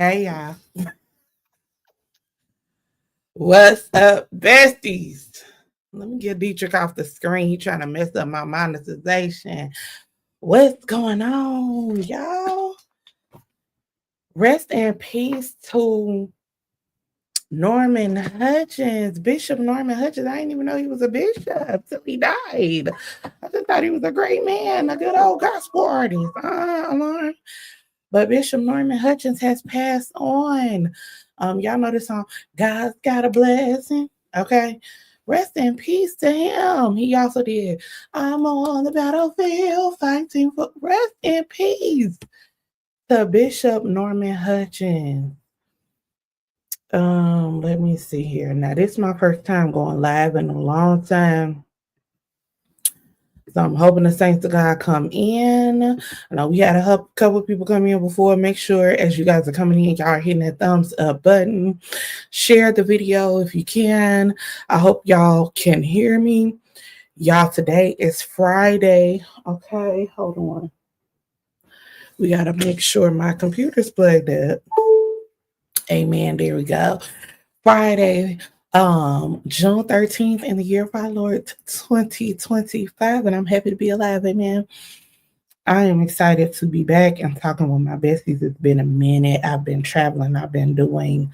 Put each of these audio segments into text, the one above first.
Hey y'all. What's up, besties? Let me get Deitrick off the screen. He trying to mess up my monetization. What's going on, y'all? Rest in peace to Norman Hutchins, Bishop Norman Hutchins. I didn't even know he was a bishop till he died. I just thought he was a great man, a good old gospel artist. Alarm. But Bishop Norman Hutchins has passed on. Y'all know this song, God's Got a Blessing. Okay. Rest in peace to him. He also did, I'm on the battlefield fighting for rest in peace to Bishop Norman Hutchins. Let me see here. Now, this is my first time going live in a long time. So I'm hoping the saints of God come in. I know we had a couple of people come in before. Make sure as you guys are coming in, y'all are hitting that thumbs up button. Share the video if you can. I hope y'all can hear me. Y'all, today is Friday. Okay, hold on. We got to make sure my computer's plugged up. Amen. There we go. Friday, June 13th in the year of our Lord 2025, and I'm happy to be alive. Amen. I am excited to be back and talking with my besties. It's been a minute. I've been traveling. I've been doing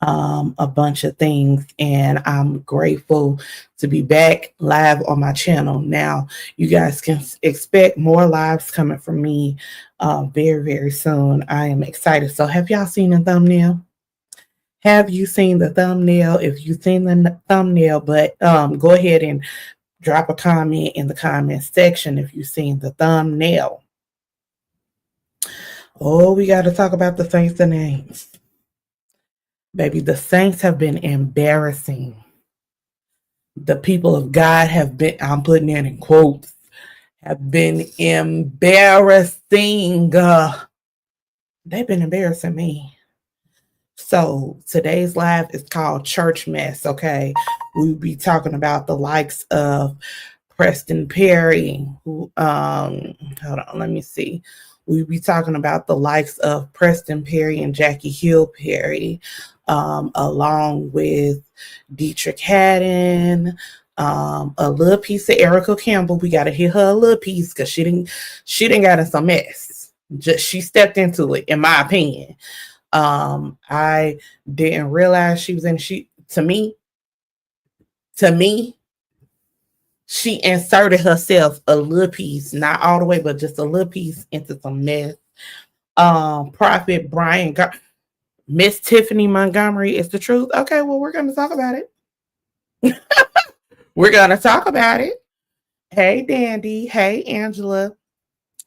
a bunch of things, and I'm grateful to be back live on my channel. Now, you guys can expect more lives coming from me very, very soon. I am excited. So have y'all seen the thumbnail? Have you seen the thumbnail? If you've seen the thumbnail, but go ahead and drop a comment in the comment section if you've seen the thumbnail. Oh, we got to talk about the saints and names. Baby, the saints have been embarrassing. The people of God have been, I'm putting it in quotes, have been embarrassing. They've been embarrassing me. So today's live is called Church Mess, okay? We'll be talking about the likes of Preston Perry, who, hold on, let me see. We'll be talking about the likes of Preston Perry and Jackie Hill Perry, along with Deitrick Haddon, a little piece of Erica Campbell. We got to hit her a little piece because she didn't got in some mess. She stepped into it, in my opinion. I didn't realize she was in. To me, she inserted herself a little piece, not all the way, but just a little piece into some mess. Prophet Brian, Miss Tiffany Montgomery is the truth. Okay, well, we're going to talk about it. We're going to talk about it. Hey, Dandy. Hey, Angela.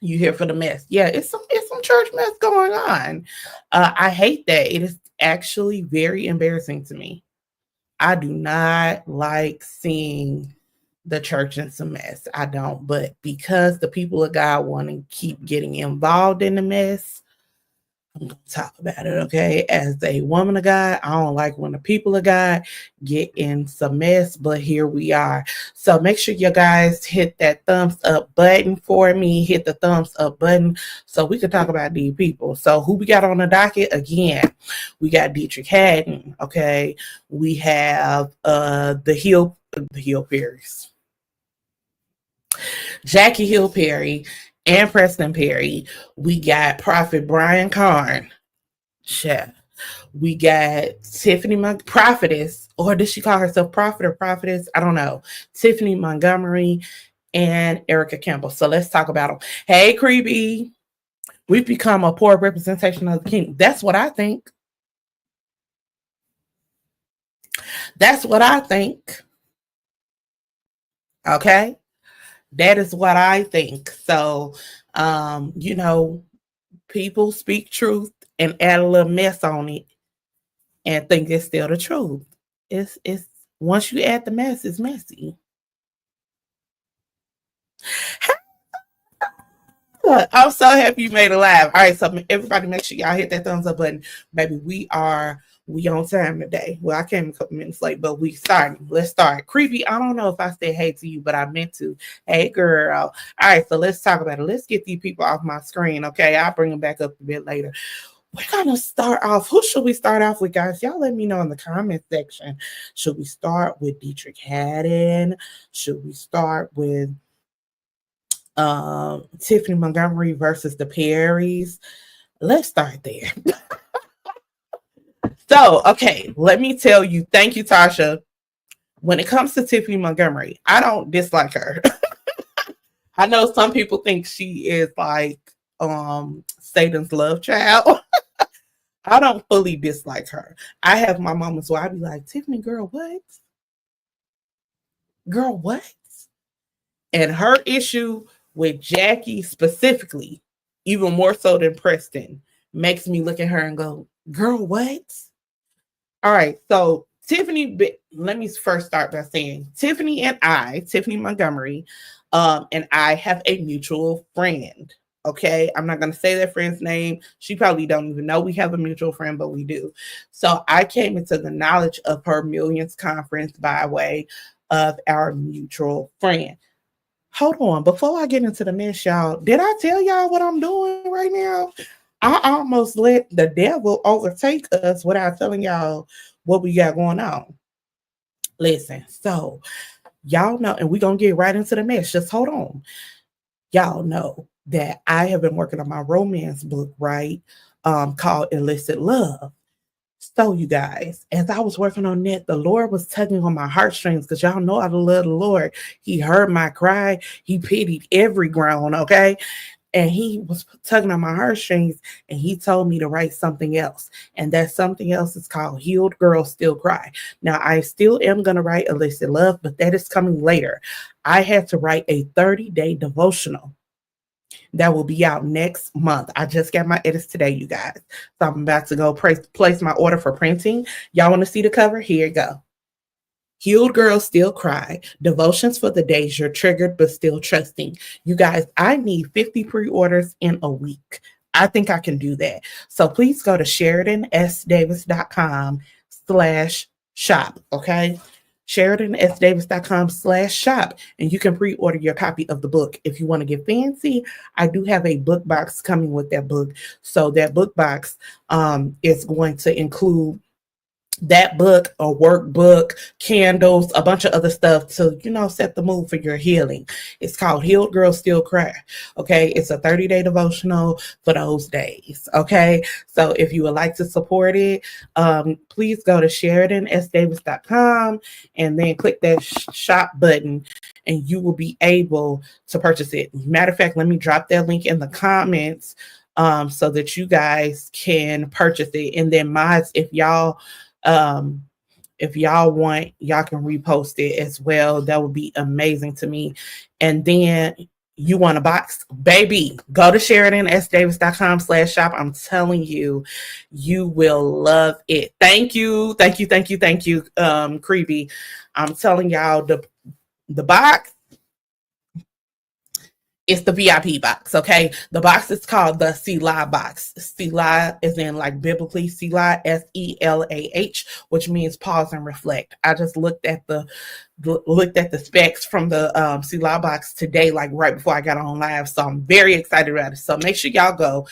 You here for the mess? Yeah, it's some church mess going on. I hate that. It is actually very embarrassing to me. I do not like seeing the church in some mess. I don't. But because the people of God want to keep getting involved in the mess, I'm going to talk about it, okay? As a woman of God, I don't like when the people of God get in some mess, but here we are. So make sure you guys hit that thumbs up button for me. Hit the thumbs up button so we can talk about these people. So who we got on the docket? Again, we got Deitrick Haddon, okay? We have the Hill Perrys. Jackie Hill Perry and Preston Perry. We got Prophet Brian Carn. Chef. We got Tiffany Prophetess, or does she call herself Prophet or Prophetess? I don't know. Tiffany Montgomery and Erica Campbell. So let's talk about them. Hey, Creepy. We've become a poor representation of the king. That's what I think. That's what I think. Okay? That is what I think. So, people speak truth and add a little mess on it and think it's still the truth. It's once you add the mess, it's messy. I'm so happy you made it live. All right, so everybody make sure y'all hit that thumbs up button. Baby, we on time today. Well, I came a couple minutes late, but we starting. Let's start. Creepy, I don't know if I said hey to you, but I meant to. Hey, girl. All right, so let's talk about it. Let's get these people off my screen, okay? I'll bring them back up a bit later. we're gonna start off. Who should we start off with, guys? Y'all let me know in the comment section. Should we start with Deitrick Haddon? Should we start with Tiffany Montgomery versus the Perrys? Let's start there. So, okay, let me tell you, thank you, Tasha. When it comes to Tiffany Montgomery, I don't dislike her. I know some people think she is like Satan's love child. I don't fully dislike her. I have my moments where I be like, Tiffany, girl, what? Girl, what? And her issue with Jackie specifically, even more so than Preston, makes me look at her and go, girl, what? All right, so Tiffany, let me first start by saying Tiffany Montgomery, and I have a mutual friend. Okay, I'm not going to say that friend's name. She probably don't even know we have a mutual friend, but we do. So I came into the knowledge of her Millions Conference by way of our mutual friend. Hold on, before I get into the mess, y'all, did I tell y'all what I'm doing right now? I almost let the devil overtake us without telling y'all what we got going on. Listen, so y'all know, and we're going to get right into the mess. Just hold on. Y'all know that I have been working on my romance book, right? Called Illicit Love. So, you guys, as I was working on that, the Lord was tugging on my heartstrings because y'all know I love the Lord. He heard my cry. He pitied every groan, okay? And he was tugging on my heartstrings, and he told me to write something else. And that something else is called Healed Girls Still Cry. Now, I still am going to write Illicit Love, but that is coming later. I had to write a 30-day devotional that will be out next month. I just got my edits today, you guys. So I'm about to go place my order for printing. Y'all want to see the cover? Here you go. Healed Girls Still Cry. Devotions for the days you're triggered but still trusting. You guys, I need 50 pre-orders in a week. I think I can do that. So please go to SheridanSDavis.com/shop, okay? SheridanSDavis.com/shop, and you can pre-order your copy of the book. If you want to get fancy, I do have a book box coming with that book. So that book box is going to include that book, a workbook, candles, a bunch of other stuff to, set the mood for your healing. It's called Healed Girls Still Cry. Okay. It's a 30-day devotional for those days. Okay. So if you would like to support it, please go to SheridanSDavis.com and then click that shop button and you will be able to purchase it. Matter of fact, let me drop that link in the comments so that you guys can purchase it. And then mods, if y'all want, y'all can repost it as well. That would be amazing to me. And then you want a box, baby, go to SheridanSDavis.com/shop. I'm telling you, you will love it. Thank you, Creepy. I'm telling y'all, the box, it's the VIP box, okay? The box is called the Selah box. Selah is in like biblically, Selah, SELAH, which means pause and reflect. I just looked at the specs from the Selah box today, like right before I got on live. So I'm very excited about it. So make sure y'all go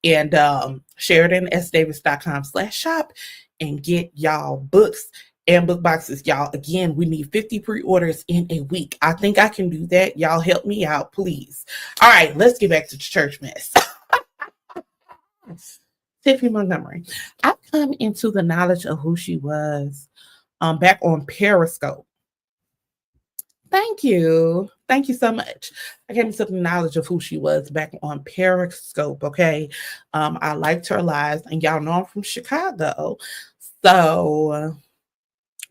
and SheridanSDavis.com/shop and get y'all books and book boxes, y'all. Again, we need 50 pre-orders in a week. I think I can do that. Y'all help me out, please. All right, let's get back to the church mess. Tiffany Montgomery. I've come into the knowledge of who she was back on Periscope. Thank you. Thank you so much. I came into the knowledge of who she was back on Periscope, okay? I liked her lives, and y'all know I'm from Chicago. So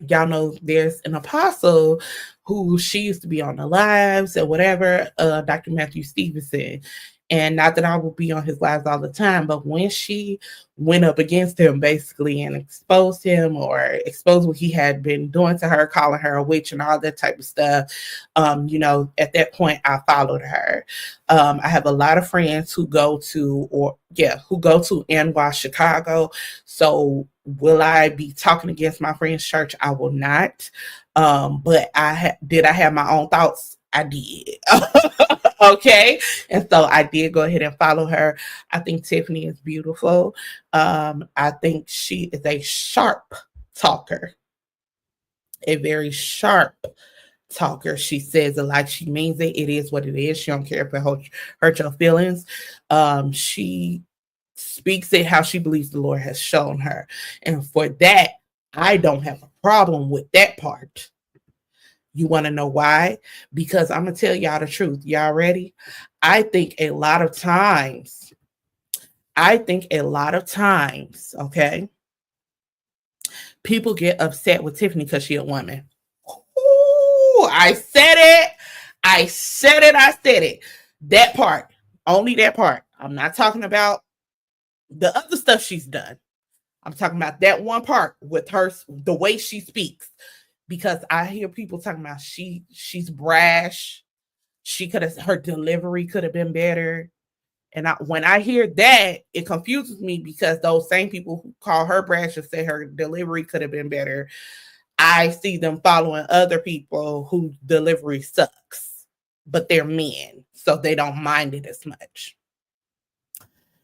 y'all know there's an apostle who she used to be on the lives or whatever, Dr. Matthew Stevenson. And not that I will be on his lives all the time, but when she went up against him basically and exposed him or exposed what he had been doing to her, calling her a witch and all that type of stuff, at that point I followed her. I have a lot of friends who go to NY Chicago. So will I be talking against my friend's church? I will not. But I have my own thoughts. I did. Okay. And so I did go ahead and follow her. I think Tiffany is beautiful. I think she is a sharp talker, a very sharp talker. She says it like she means it. It is what it is. She don't care if it hurt your feelings. She speaks it how she believes the Lord has shown her. And for that, I don't have a problem with that part. You want to know why? Because I'm going to tell y'all the truth. Y'all ready? I think a lot of times, okay, people get upset with Tiffany because she's a woman. Ooh, I said it. That part, only that part. I'm not talking about the other stuff she's done. I'm talking about that one part with her, the way she speaks. Because I hear people talking about she's brash. Her delivery could have been better. And when I hear that, it confuses me because those same people who call her brash and say her delivery could have been better, I see them following other people whose delivery sucks, but they're men, so they don't mind it as much.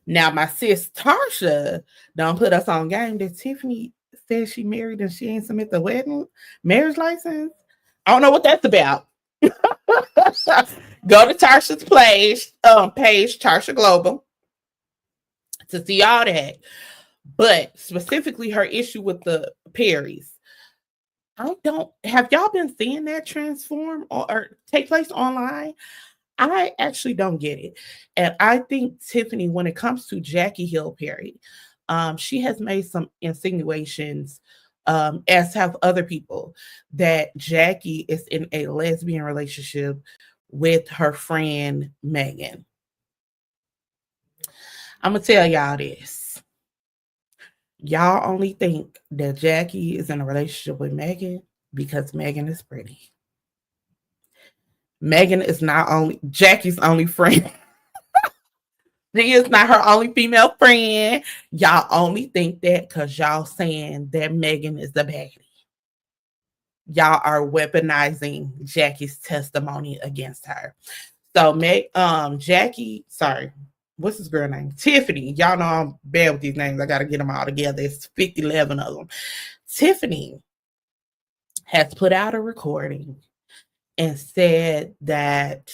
Now, my sis Tarsha don't put us on game that Tiffany says she married and she ain't submit the marriage license. I don't know what that's about. Go to Tarsha's page, Tarsha Global, to see all that. But specifically her issue with the Perrys. Have y'all been seeing that transform or take place online? I actually don't get it. And I think Tiffany, when it comes to Jackie Hill Perry, she has made some insinuations, as have other people, that Jackie is in a lesbian relationship with her friend Megan. I'm going to tell y'all this. Y'all only think that Jackie is in a relationship with Megan because Megan is pretty. Megan is not only Jackie's only friend. She is not her only female friend. Y'all only think that because y'all saying that Megan is the baddie. Y'all are weaponizing Jackie's testimony against her. So Jackie, sorry, what's this girl name? Tiffany. Y'all know I'm bad with these names. I got to get them all together. It's 11 of them. Tiffany has put out a recording and said that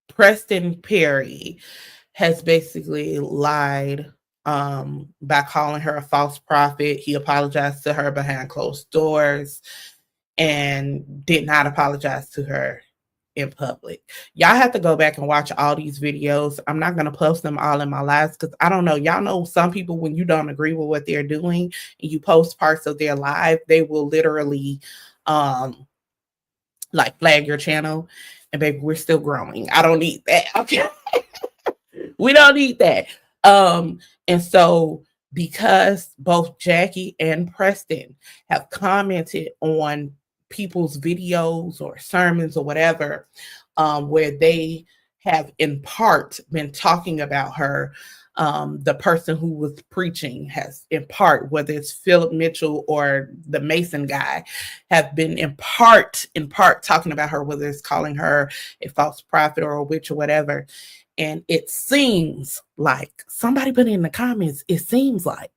Preston Perry has basically lied by calling her a false prophet. He apologized to her behind closed doors and did not apologize to her in public. Y'all have to go back and watch all these videos. I'm not going to post them all in my lives because I don't know. Y'all know some people, when you don't agree with what they're doing and you post parts of their live, they will literally like flag your channel. And baby, we're still growing. I don't need that. Okay. We don't need that. And so because both Jackie and Preston have commented on people's videos or sermons or whatever, where they have in part been talking about her, the person who was preaching has in part, whether it's Philip Mitchell or the Mason guy, have been in part talking about her, whether it's calling her a false prophet or a witch or whatever. And it seems like somebody put in the comments, it seems like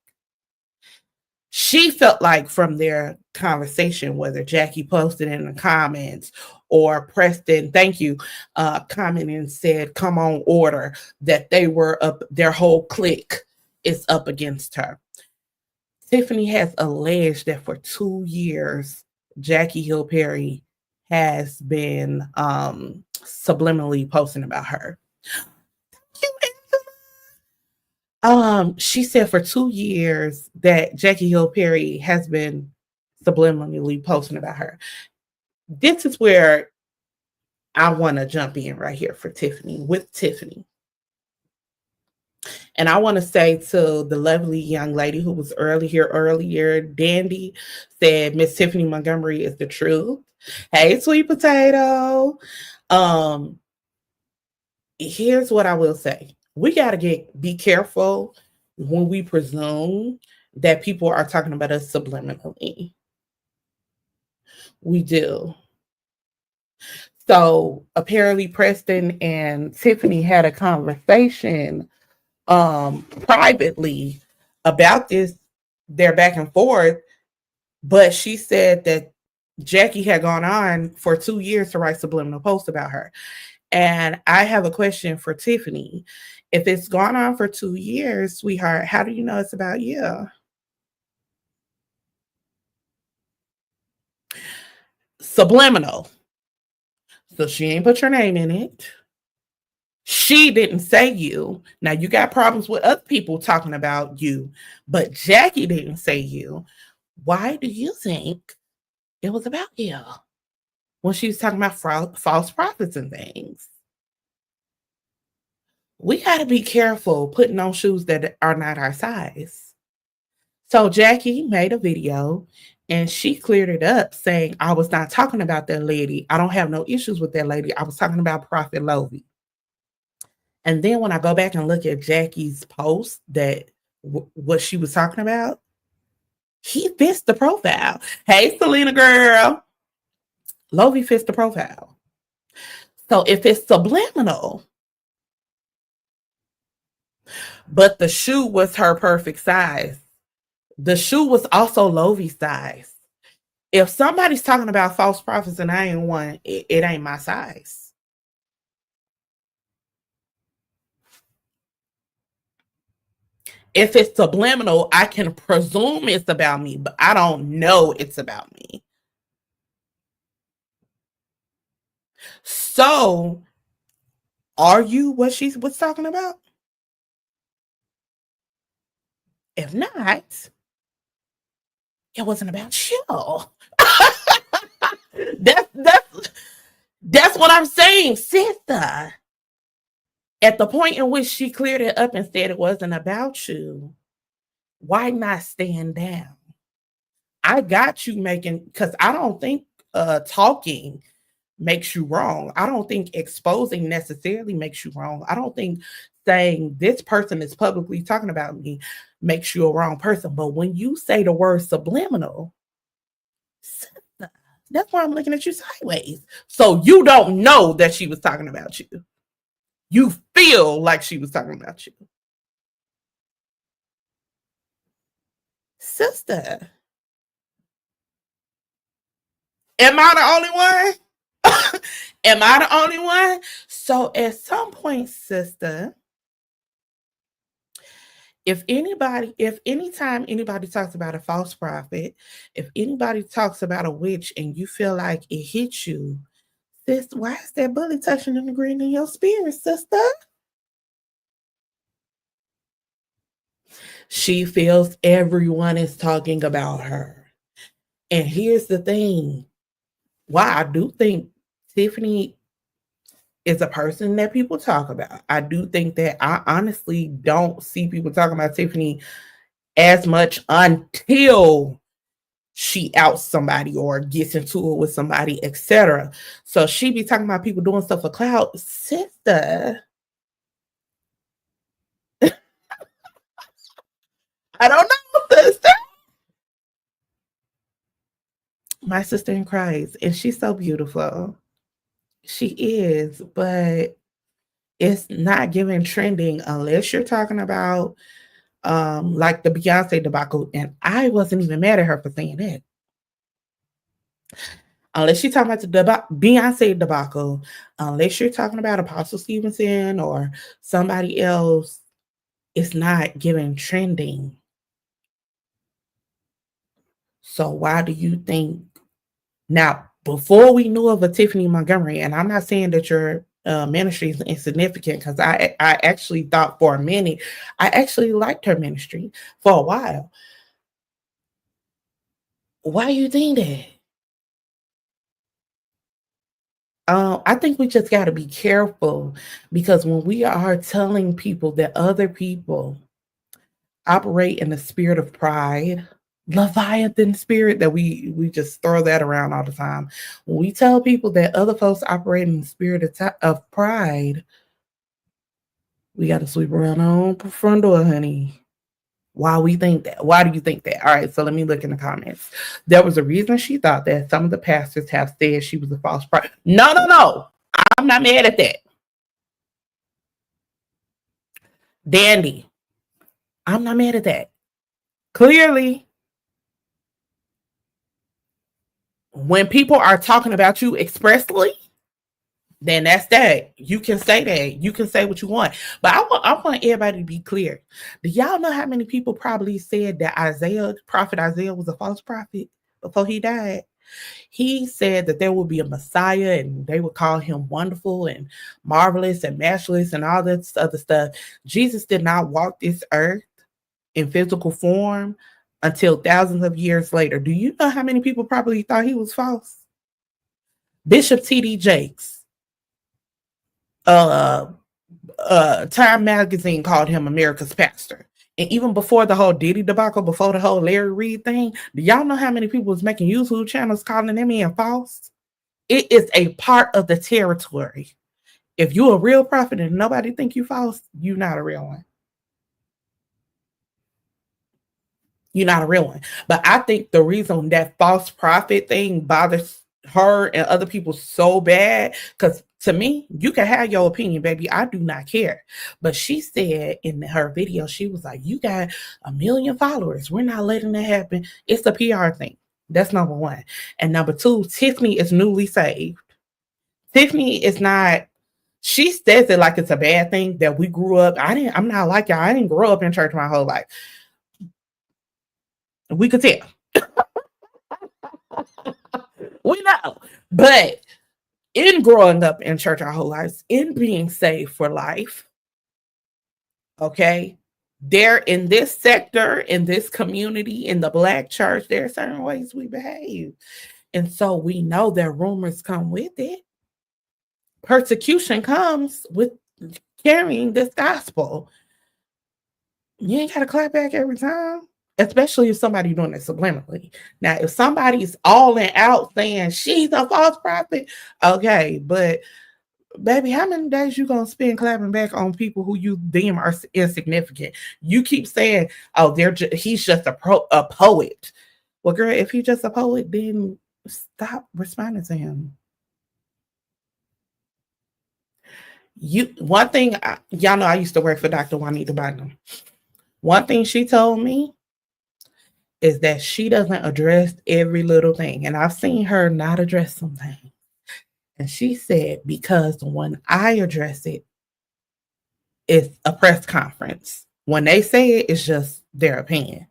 she felt like from their conversation, whether Jackie posted in the comments or Preston, thank you, commented and said, come on order, that they were up, their whole clique is up against her. Tiffany has alleged that for 2 years, Jackie Hill Perry has been subliminally posting about her. She said for 2 years that Jackie Hill Perry has been subliminally posting about her. This is where I want to jump in right here for Tiffany, with Tiffany. And I want to say to the lovely young lady who was earlier, Dandy said, Miss Tiffany Montgomery is the truth. Hey, sweet potato. Here's what I will say. We got to be careful when we presume that people are talking about us subliminally. We do. So apparently Preston and Tiffany had a conversation privately about this, their back and forth, but she said that Jackie had gone on for 2 years to write subliminal posts about her. And I have a question for Tiffany. If it's gone on for 2 years, sweetheart, how do you know it's about you? Subliminal. So she ain't put your name in it. She didn't say you. Now you got problems with other people talking about you, but Jackie didn't say you. Why do you think it was about you when she was talking about false prophets and things? We got to be careful putting on shoes that are not our size. So Jackie made a video and she cleared it up saying, I was not talking about that lady. I don't have no issues with that lady. I was talking about Prophet Lovey. And then when I go back and look at Jackie's post that what she was talking about, he fits the profile. Hey, Selena girl. Lovey fits the profile. So if it's subliminal, but the shoe was her perfect size, the shoe was also Lovey's size. If somebody's talking about false prophets and I ain't one, it ain't my size. If it's subliminal, I can presume it's about me, but I don't know it's about me. So, are you what she was talking about? If not, it wasn't about you. That's what I'm saying, sister. At the point in which she cleared it up and said it wasn't about you, why not stand down? I got you making, because I don't think talking makes you wrong. I don't think exposing necessarily makes you wrong. I don't think saying this person is publicly talking about me makes you a wrong person. But when you say the word subliminal, that's why I'm looking at you sideways. So you don't know that she was talking about you. You feel like she was talking about you. Sister, am I the only one? Am I the only one? So at some point, sister, if anytime anybody talks about a false prophet, if anybody talks about a witch and you feel like it hits you, sis, why is that bully touching and agreeing in your spirit, sister? She feels everyone is talking about her. And here's the thing. Why I do think Tiffany is a person that people talk about. I do think that I honestly don't see people talking about Tiffany as much until she outs somebody or gets into it with somebody, etc. So she be talking about people doing stuff for clout. Sister, I don't know, sister. My sister in Christ, and she's so beautiful. She is, but it's not giving trending unless you're talking about like the Beyonce debacle, and I wasn't even mad at her for saying that. Unless you're talking about the Beyonce debacle, unless you're talking about Apostle Stevenson or somebody else, it's not giving trending. So why do you think now? Before we knew of a Tiffany Montgomery, and I'm not saying that your ministry is insignificant, because I actually thought for a minute, I actually liked her ministry for a while. Why you think that? I think we just got to be careful, because when we are telling people that other people operate in the spirit of pride, Leviathan spirit, that we just throw that around all the time. When we tell people that other folks operate in the spirit of pride, we got to sweep around our own front door, honey. Why we think that? Why do you think that? All right, so let me look in the comments. There was a reason she thought that. Some of the pastors have said she was a false prophet. No. I'm not mad at that. Dandy, I'm not mad at that. Clearly, when people are talking about you expressly, then that's that. You can say that. You can say what you want. But I want everybody to be clear. Do y'all know how many people probably said that prophet Isaiah was a false prophet before he died? He said that there would be a Messiah and they would call him wonderful and marvelous and matchless and all this other stuff. Jesus did not walk this earth in physical form until thousands of years later. Do you know how many people probably thought he was false? Bishop T.D. Jakes, Time magazine called him America's pastor. And even before the whole Diddy debacle, before the whole Larry Reid thing, do y'all know how many people was making YouTube channels calling them in false? It is a part of the territory. If you're a real prophet and nobody think you false, you're not a real one. You're not a real one. But I think the reason that false prophet thing bothers her and other people so bad, because to me, you can have your opinion, baby. I do not care. But she said in her video, she was like, you got 1 million followers. We're not letting that happen. It's a PR thing. That's number one. And number two, Tiffany is newly saved. Tiffany is not, she says it like it's a bad thing that we grew up. I'm not like y'all. I didn't grow up in church my whole life. We could tell. We know. But in growing up in church our whole lives, in being saved for life, okay, there in this sector, in this community, in the Black church, there are certain ways we behave. And so we know that rumors come with it. Persecution comes with carrying this gospel. You ain't got to clap back every time. Especially if somebody's doing it subliminally. Now, if somebody's all in out saying she's a false prophet, okay, but baby, how many days you gonna spend clapping back on people who you deem are insignificant? You keep saying, "Oh, he's just a poet." Well, girl, if he's just a poet, then stop responding to him. One thing, y'all know, I used to work for Dr. Juanita Bynum. One thing she told me is that she doesn't address every little thing. And I've seen her not address some things. And she said, because when I address it, it's a press conference. When they say it, it's just their opinion.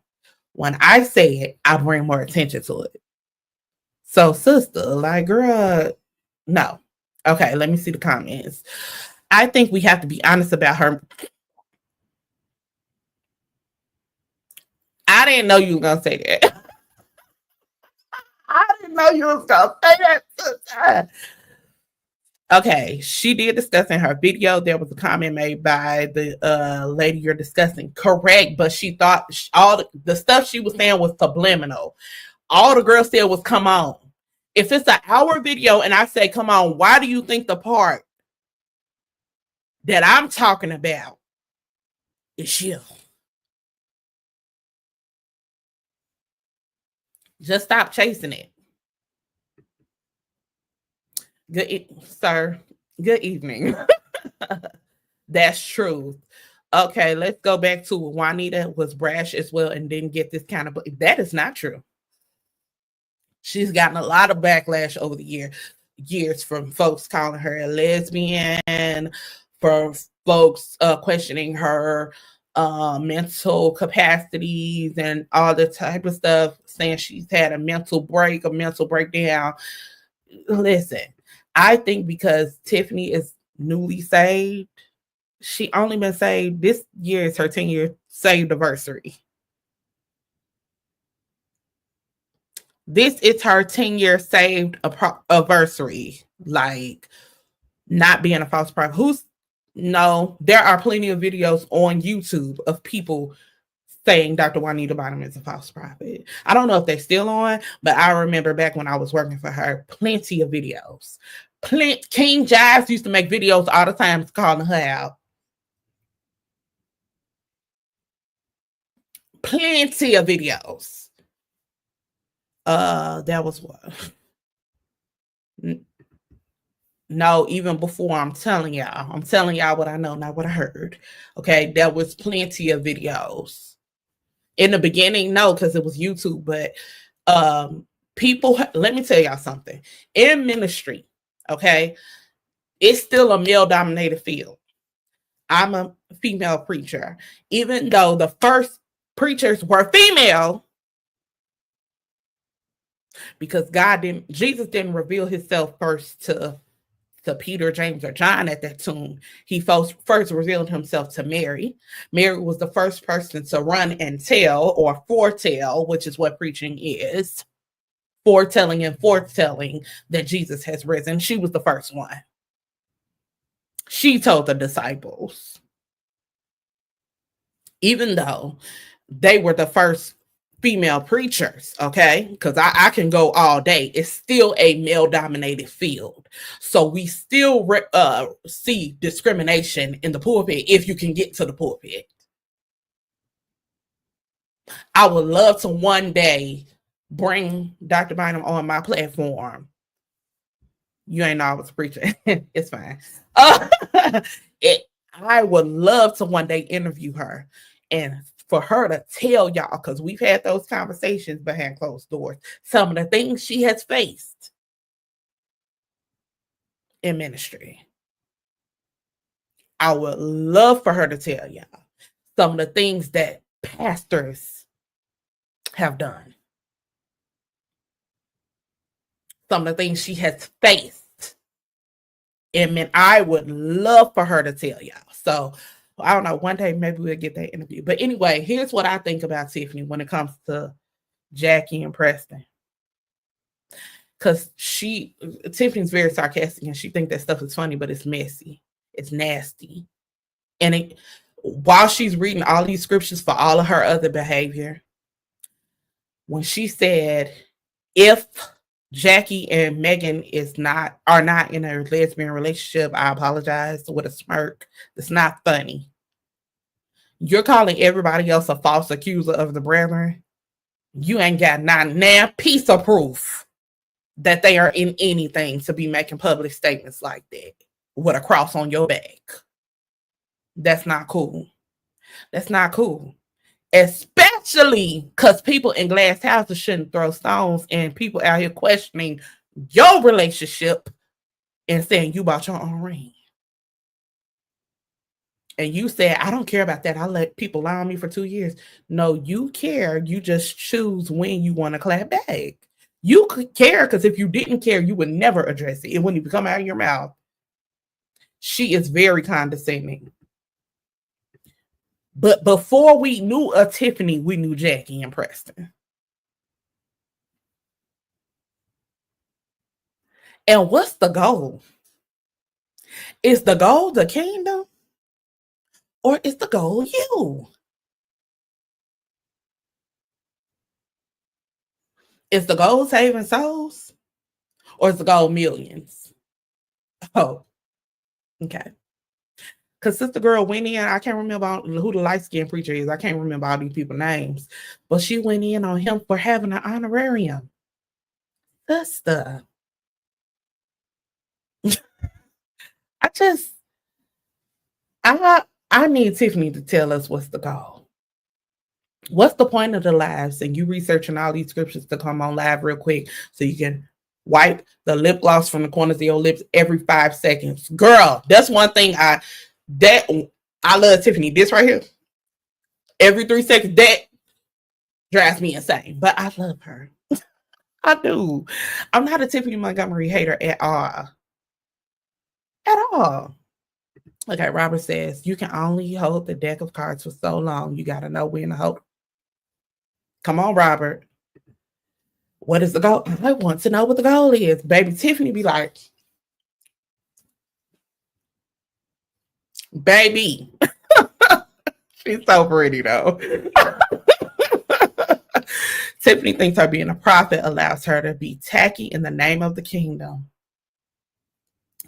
When I say it, I bring more attention to it. So, sister, like, girl, no. Okay, let me see the comments. I think we have to be honest about her. I didn't know you were going to say that. I didn't know you was going to say that, sister. Okay, she did discuss in her video. There was a comment made by the lady you're discussing. Correct, but she thought all the stuff she was saying was subliminal. All the girl said was, come on. If it's an hour video and I say, come on, why do you think the part that I'm talking about is you? Just stop chasing it. Sir. Good evening. That's true. Okay, let's go back to Juanita was brash as well and didn't get this kind of. That is not true. She's gotten a lot of backlash over the years from folks calling her a lesbian, for folks questioning her mental capacities and all the type of stuff, saying she's had a mental breakdown. Listen, I think because Tiffany is newly saved, she only been saved, this year is her 10-year saved anniversary. This is her 10-year saved anniversary. Like, not being a false prophet. No, there are plenty of videos on YouTube of people saying Dr. Juanita Bynum is a false prophet. I don't know if they're still on, but I remember back when I was working for her, plenty of videos. King Jives used to make videos all the time calling her out. plenty of videos. That was what? No, even before, I'm telling y'all what I know, not what I heard. Okay, there was plenty of videos. In the beginning, no, because it was YouTube, but people, let me tell y'all something. In ministry, okay, it's still a male-dominated field. I'm a female preacher. Even though the first preachers were female, because Jesus didn't reveal himself first to Peter, James, or John at that tomb. He first revealed himself to Mary. Mary was the first person to run and tell, or foretell, which is what preaching is. Foretelling that Jesus has risen. She was the first one. She told the disciples. Even though they were the first female preachers, okay, because I can go all day, it's still a male-dominated field. So we still see discrimination in the pulpit if you can get to the pulpit. I would love to one day bring Dr. Bynum on my platform. You ain't know I was preaching. It's fine. I would love to one day interview her and for her to tell y'all, because we've had those conversations behind closed doors, some of the things she has faced in ministry. I would love for her to tell y'all some of the things that pastors have done. Some of the things she has faced. And I would love for her to tell y'all. So I don't know, one day maybe we'll get that interview. But anyway, here's what I think about Tiffany when it comes to Jackie and Preston. Because Tiffany's very sarcastic and she thinks that stuff is funny, but it's messy. It's nasty. And while she's reading all these scriptures for all of her other behavior, when she said, if Jackie and Megan are not in a lesbian relationship, I apologize, with a smirk. It's not funny. You're calling everybody else a false accuser of the brethren. You ain't got not a piece of proof that they are in anything to be making public statements like that with a cross on your back. That's not cool. That's not cool. Especially because people in glass houses shouldn't throw stones, and people out here questioning your relationship and saying you bought your own ring. And you said, I don't care about that. I let people lie on me for 2 years. No, you care. You just choose when you want to clap back. You could care, because if you didn't care, you would never address it. It wouldn't even come out of your mouth. She is very condescending. But before we knew a Tiffany, we knew Jackie and Preston. And what's the goal? Is the goal the kingdom? Or is the goal you? Is the goal saving souls? Or is the goal millions? Oh, okay. Because Sister Girl went in, I can't remember who the light-skinned preacher is. I can't remember all these people's names. But she went in on him for having an honorarium. Sister. I need Tiffany to tell us what's the goal. What's the point of the lives? And you researching all these scriptures to come on live real quick so you can wipe the lip gloss from the corners of your lips every 5 seconds. Girl, that's one thing I love Tiffany. This right here, every 3 seconds, that drives me insane. But I love her. I do. I'm not a Tiffany Montgomery hater at all. At all. Okay, Robert says, you can only hold the deck of cards for so long. You got to know when to hold. Come on, Robert. What is the goal? I want to know what the goal is. Baby Tiffany be like, baby. She's so pretty, though. Tiffany thinks her being a prophet allows her to be tacky in the name of the kingdom.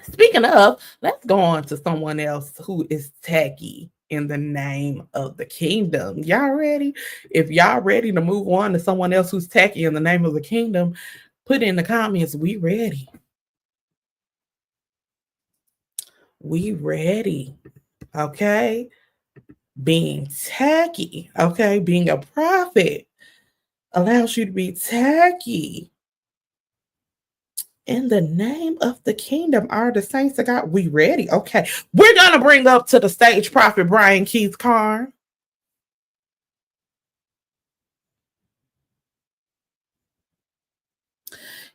Speaking of, let's go on to someone else who is tacky in the name of the kingdom. Y'all ready? If y'all ready to move on to someone else who's tacky in the name of the kingdom, put in the comments, we ready. We ready. Okay? Being tacky, okay? Being a prophet allows you to be tacky. In the name of the kingdom, are the saints of God? We ready? Okay. We're going to bring up to the stage Prophet Brian Keith Carn.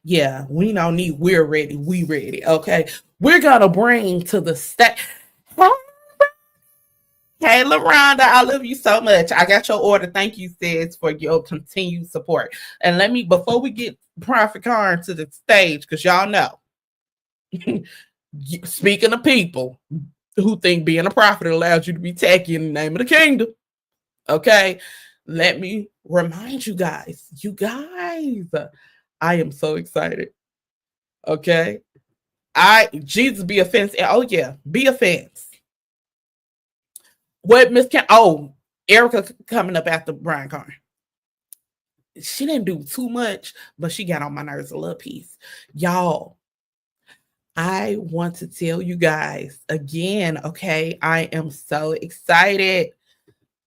Yeah, we don't need we're ready. We ready. Okay. We're going to bring to the stage. Hey, LaRonda, I love you so much. I got your order. Thank you, sis, for your continued support. And let me, before we get Prophet Carn to the stage, because y'all know, speaking of people who think being a prophet allows you to be tacky in the name of the kingdom, okay, let me remind you guys, I am so excited. Okay. Jesus be offense. Oh, yeah, be offense. What Miss Erica coming up after Brian Carn. She didn't do too much, but she got on my nerves a little piece. Y'all, I want to tell you guys again, okay, I am so excited.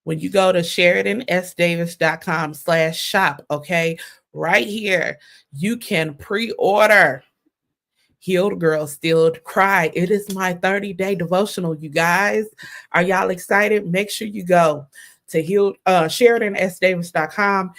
When you go to SheridanSDavis.com/shop, okay, right here, you can pre-order Healed Girl Still Cry. It is my 30-day devotional, you guys. Are y'all excited? Make sure you go to SheridanSDavis.com.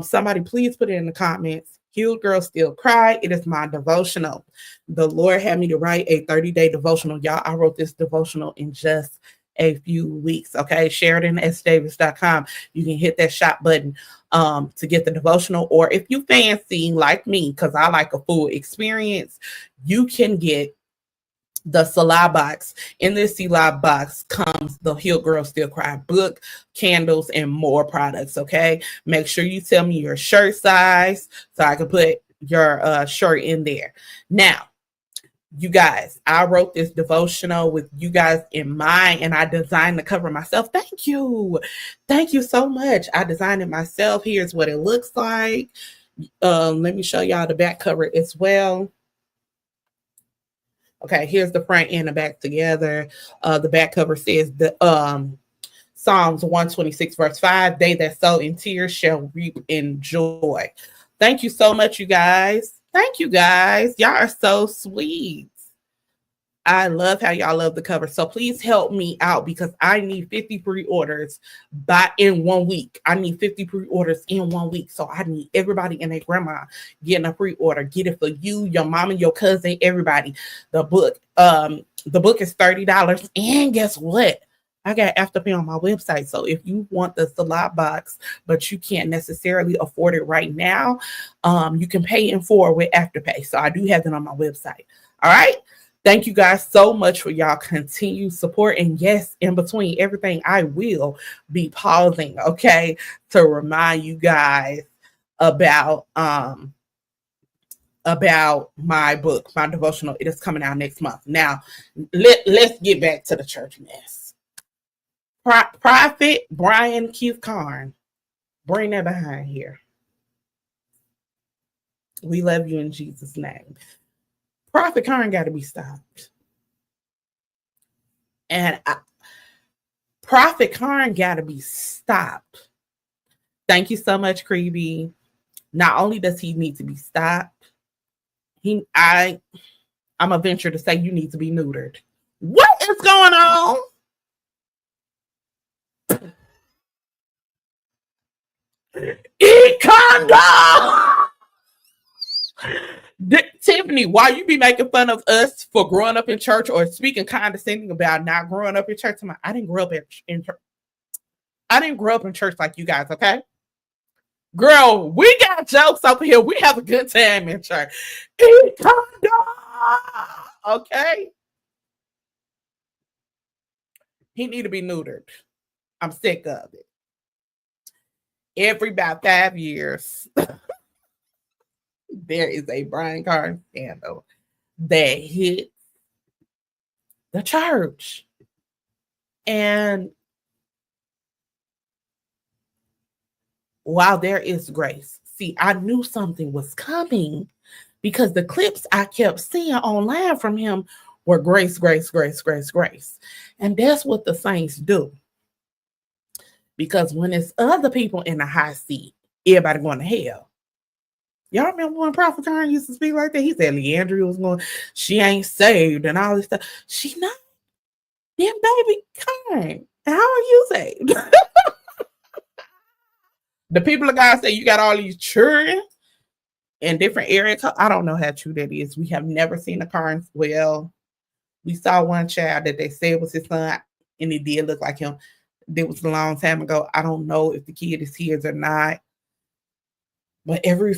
Somebody please put it in the comments. Healed Girl Still Cry. It is my devotional. The Lord had me to write a 30-day devotional. Y'all, I wrote this devotional in just a few weeks. Okay, SheridanSDavis.com. You can hit that shop button to get the devotional, or if you fancy like me, because I like a full experience, you can get the Salah box. In this Salah box comes the Healed Girl Still Cry book, candles, and more products. Okay, make sure you tell me your shirt size so I can put your shirt in there. Now, you guys, I wrote this devotional with you guys in mind, and I designed the cover myself. Thank you so much. I designed it myself. Here's what it looks like. Let me show y'all the back cover as well. Okay, here's the front and the back together. The back cover says the Psalms 126 verse 5, they that sow in tears shall reap in joy. Thank you so much, you guys. Thank you guys. Y'all are so sweet. I love how y'all love the cover. So please help me out, because I need 50 pre-orders in 1 week. I need 50 pre-orders in 1 week. So I need everybody and their grandma getting a pre-order. Get it for you, your mom, and your cousin, everybody. The book is $30. And guess what? I got Afterpay on my website. So if you want the Salah box, but you can't necessarily afford it right now, you can pay in full with Afterpay. So I do have it on my website. All right. Thank you guys so much for y'all continued support. And yes, in between everything, I will be pausing, okay, to remind you guys about my book, my devotional. It is coming out next month. Now, let's get back to the church mess. Prophet Brian Keith Carn, bring that behind here. We love you in Jesus' name. Prophet Carn got to be stopped. And Prophet Carn got to be stopped. Thank you so much, Creepy. Not only does he need to be stopped, I'm a venture to say you need to be neutered. What is going on? Tiffany, why you be making fun of us for growing up in church or speaking condescending about not growing up in church? I didn't grow up in church. I didn't grow up in church like you guys, okay? Girl, we got jokes over here. We have a good time in church. Okay? He need to be neutered. I'm sick of it. Every about 5 years, there is a Brian Carn scandal that hits the church. And while there is grace. See, I knew something was coming because the clips I kept seeing online from him were grace, grace, grace, grace, grace. And that's what the saints do. Because when it's other people in the high seat, everybody going to hell. Y'all remember when Prophet Carn used to speak like that? He said Leandria was going, she ain't saved and all this stuff. She not. Then baby, Carn, how are you saved? The people of God say you got all these children in different areas. I don't know how true that is. We have never seen a Carn. Well, we saw one child that they said was his son, and it did look like him. It was a long time ago. I don't know if the kid is his or not. But every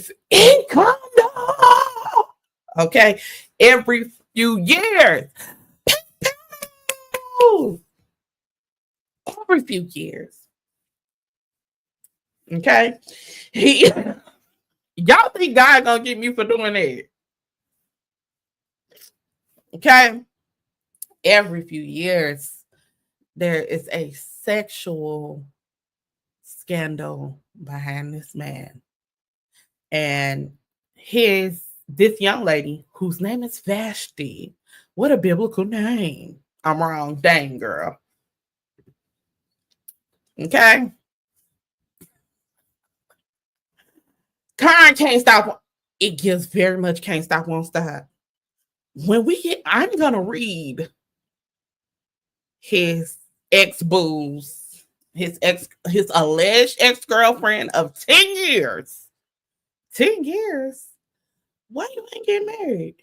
okay, every few years, every few years, okay. Y'all think God gonna get me for doing that? Okay, every few years there is a sexual scandal behind this man, and this young lady whose name is Vashti. What a biblical name. I'm wrong. Dang, girl. Okay. Carn can't stop. It gives very much can't stop, won't stop. When we get, I'm going to read his ex-boo's, his alleged ex-girlfriend of 10 years. 10 years? Why you ain't getting married?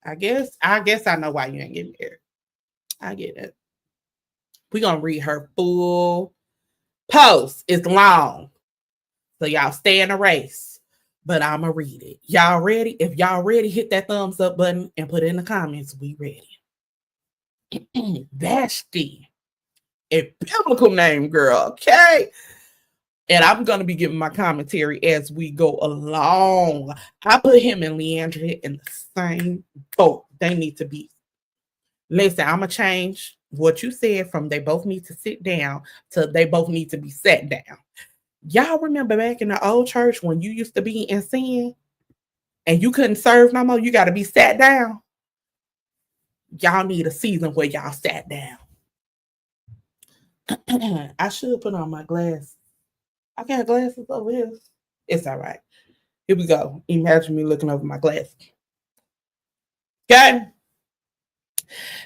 I guess I know why you ain't getting married. I get it. We're going to read her full post. It's long. So y'all stay in a race. But I'm going to read it. Y'all ready? If y'all ready, hit that thumbs up button and put it in the comments. We ready. Vashti. A biblical name, girl. Okay? And I'm going to be giving my commentary as we go along. I put him and Leandria in the same boat. They need to be. Listen, I'm going to change what you said from they both need to sit down to they both need to be sat down. Y'all remember back in the old church when you used to be in sin and you couldn't serve no more? You got to be sat down. Y'all need a season where y'all sat down. I should put on my glasses. I got glasses over here. It's all right. Here we go. Imagine me looking over my glasses. Okay.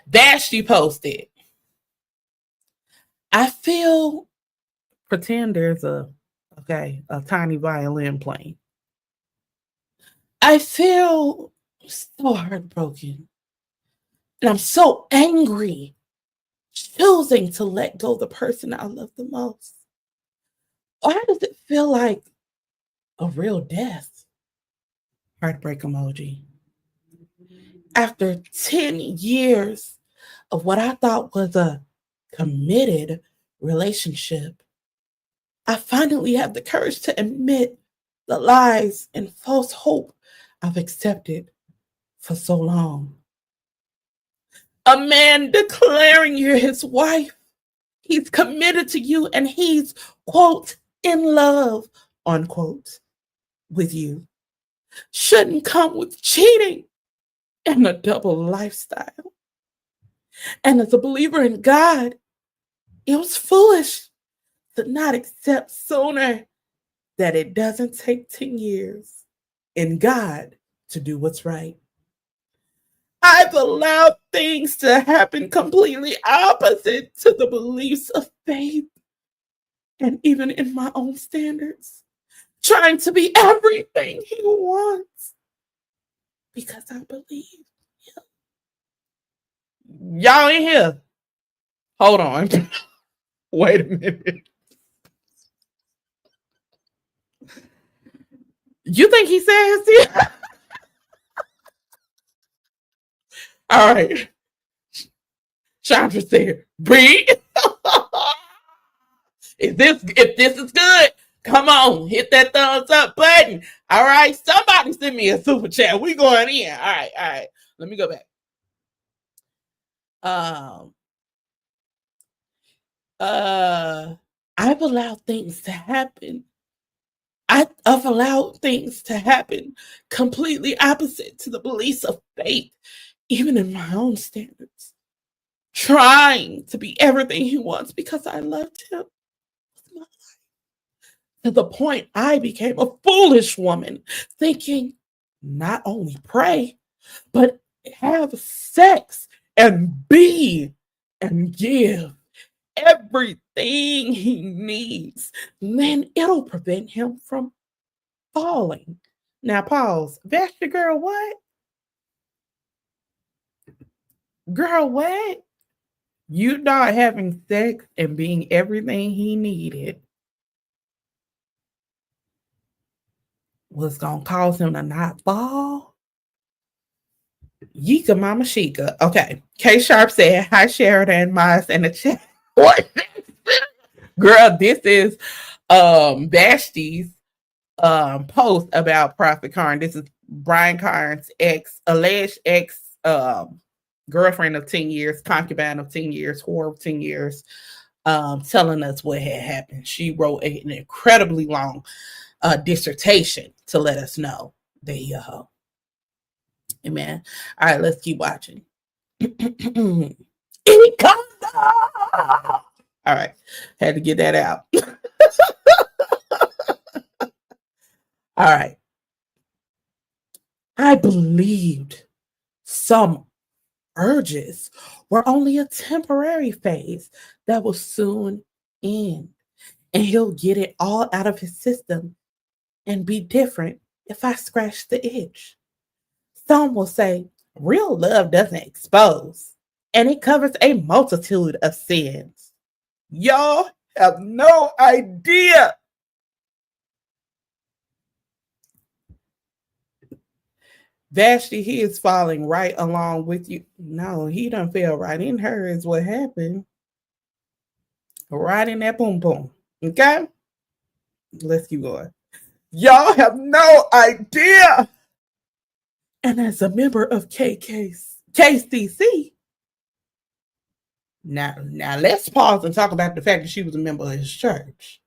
Vashti posted. I feel, pretend there's a tiny violin playing. I feel so heartbroken. And I'm so angry, choosing to let go the person I love the most. Why does it feel like a real death? Heartbreak emoji. After 10 years of what I thought was a committed relationship, I finally have the courage to admit the lies and false hope I've accepted for so long. A man declaring you're his wife. He's committed to you and he's, quote, in love, unquote, with you. Shouldn't come with cheating and a double lifestyle. And as a believer in God, it was foolish to not accept sooner that it doesn't take 10 years in God to do what's right. I've allowed things to happen completely opposite to the beliefs of faith and even in my own standards, trying to be everything he wants because I believe him. Y'all in here? Hold on. Wait a minute. You think he says it? All right. Chandra said, breathe. If this is good, come on, hit that thumbs up button. All right. Somebody send me a super chat. We going in. All right. Let me go back. I've allowed things to happen I've allowed things to happen completely opposite to the beliefs of faith, even in my own standards, trying to be everything he wants because I loved him. To the point I became a foolish woman, thinking not only pray, but have sex and be and give everything he needs. Then it'll prevent him from falling. Now pause. That's your girl what? Girl what? You not having sex and being everything he needed was gonna cause him to not fall? Yika Mama Shika. Okay. K Sharp said, hi Sheridan, Miles in the chat. What? Girl, this is Vashti's post about Prophet Carn. This is Brian Carn's alleged ex girlfriend of 10 years, concubine of 10 years, whore of 10 years, telling us what had happened. She wrote an incredibly long dissertation to let us know. Amen. All right, let's keep watching. It comes up. All right, had to get that out. All right. I believed some urges were only a temporary phase that will soon end, and he'll get it all out of his system and be different if I scratch the itch. Some will say real love doesn't expose, and it covers a multitude of sins. Y'all have no idea. Vashti, he is falling right along with you. No, he done fell right in her is what happened. Right in that boom boom. Okay? Let's keep going. Y'all have no idea. And as a member of KCC, now let's pause and talk about the fact that she was a member of his church.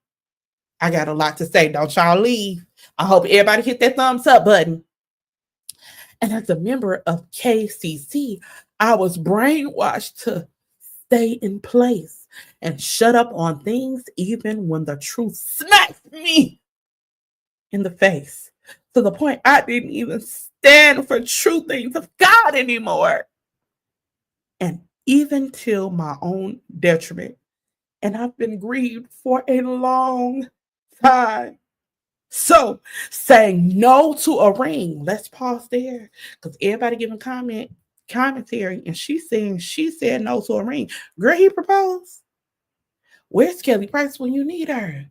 I got a lot to say. Don't y'all leave. I hope everybody hit that thumbs up button. And as a member of KCC, I was brainwashed to stay in place and shut up on things even when the truth smacked me in the face, to the point I didn't even stand for true things of God anymore. And even till my own detriment. And I've been grieved for a long time. So, saying no to a ring, let's pause there, because everybody giving commentary, and she's saying she said no to a ring. Girl, he proposed. Where's Kelly Price when you need her?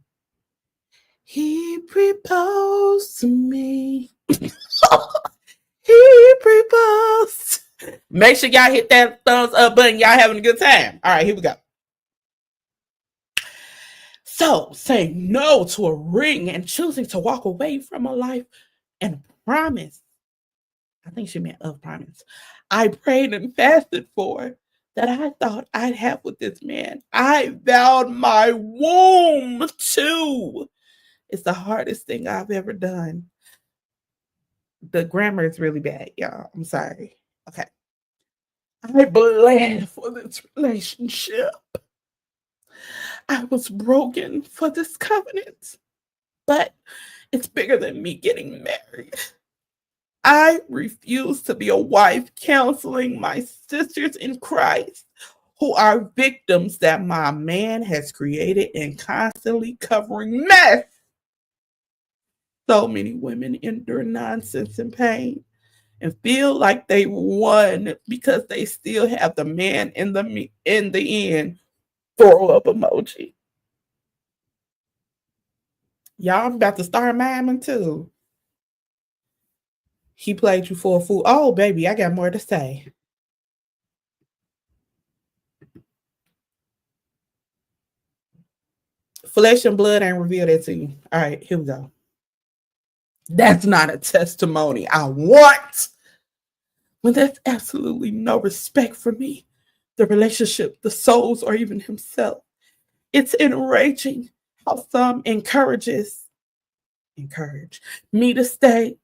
He proposed to me. He proposed. Make sure y'all hit that thumbs up button. Y'all having a good time. All right, here we go. So, saying no to a ring and choosing to walk away from a life and promise. I think she meant of promise. I prayed and fasted for that I thought I'd have with this man. I vowed my womb to. It's the hardest thing I've ever done. The grammar is really bad, y'all. I'm sorry. Okay. I bled for this relationship. I was broken for this covenant, but it's bigger than me getting married. I refuse to be a wife counseling my sisters in Christ who are victims that my man has created and constantly covering mess. So many women endure nonsense and pain and feel like they won because they still have the man in the end. Throw up emoji. Y'all, I'm about to start miming too. He played you for a fool. Oh, baby, I got more to say. Flesh and blood ain't revealed that to you. All right, here we go. That's not a testimony I want. When there's absolutely no respect for me, the relationship, the souls, or even himself. It's enraging how some encourages encourage me to stay.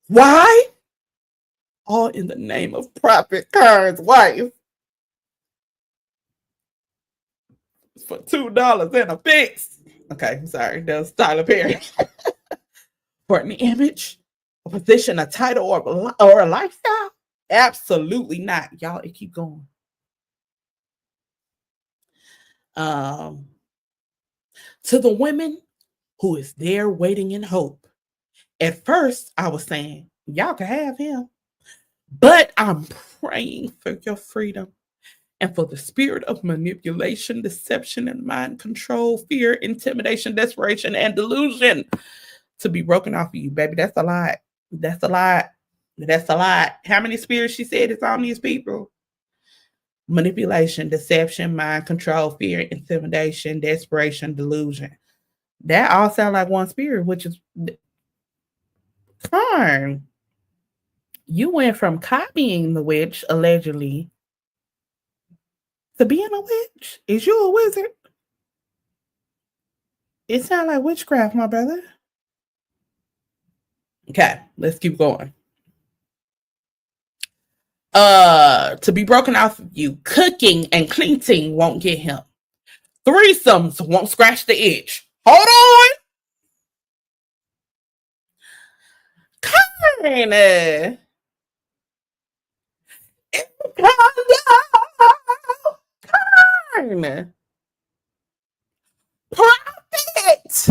Why? All in the name of Prophet Carn's wife. For $2 and a fix. Okay, sorry, that was Tyler Perry. For an image, a position, a title, or a lifestyle? Absolutely not. Y'all, it keep going. To the women who is there waiting in hope. At first, I was saying, y'all can have him. But I'm praying for your freedom and for the spirit of manipulation, deception, and mind control, fear, intimidation, desperation, and delusion to be broken off of you, baby. That's a lot. That's a lot. That's a lot. How many spirits she said is on these people? Manipulation, deception, mind control, fear, intimidation, desperation, delusion. That all sound like one spirit, which is Carn. You went from copying the witch, allegedly, to being a witch. Is you a wizard? It sounds like witchcraft, my brother. Okay, let's keep going. To be broken off of you, cooking and cleaning won't get him. Threesomes won't scratch the itch. Hold on. Carn. Carn. Profit.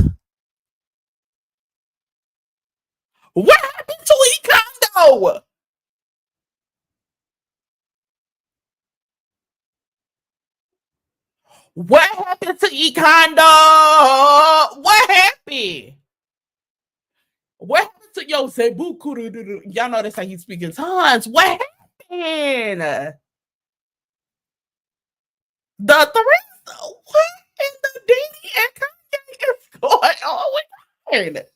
What happened to E-Condo? What happened to E-Condo? What happened? What happened to yo Zebu? Y'all know that's how he's speaking tongues. What happened? The three, what in the Diddy and Kanye is going on with her?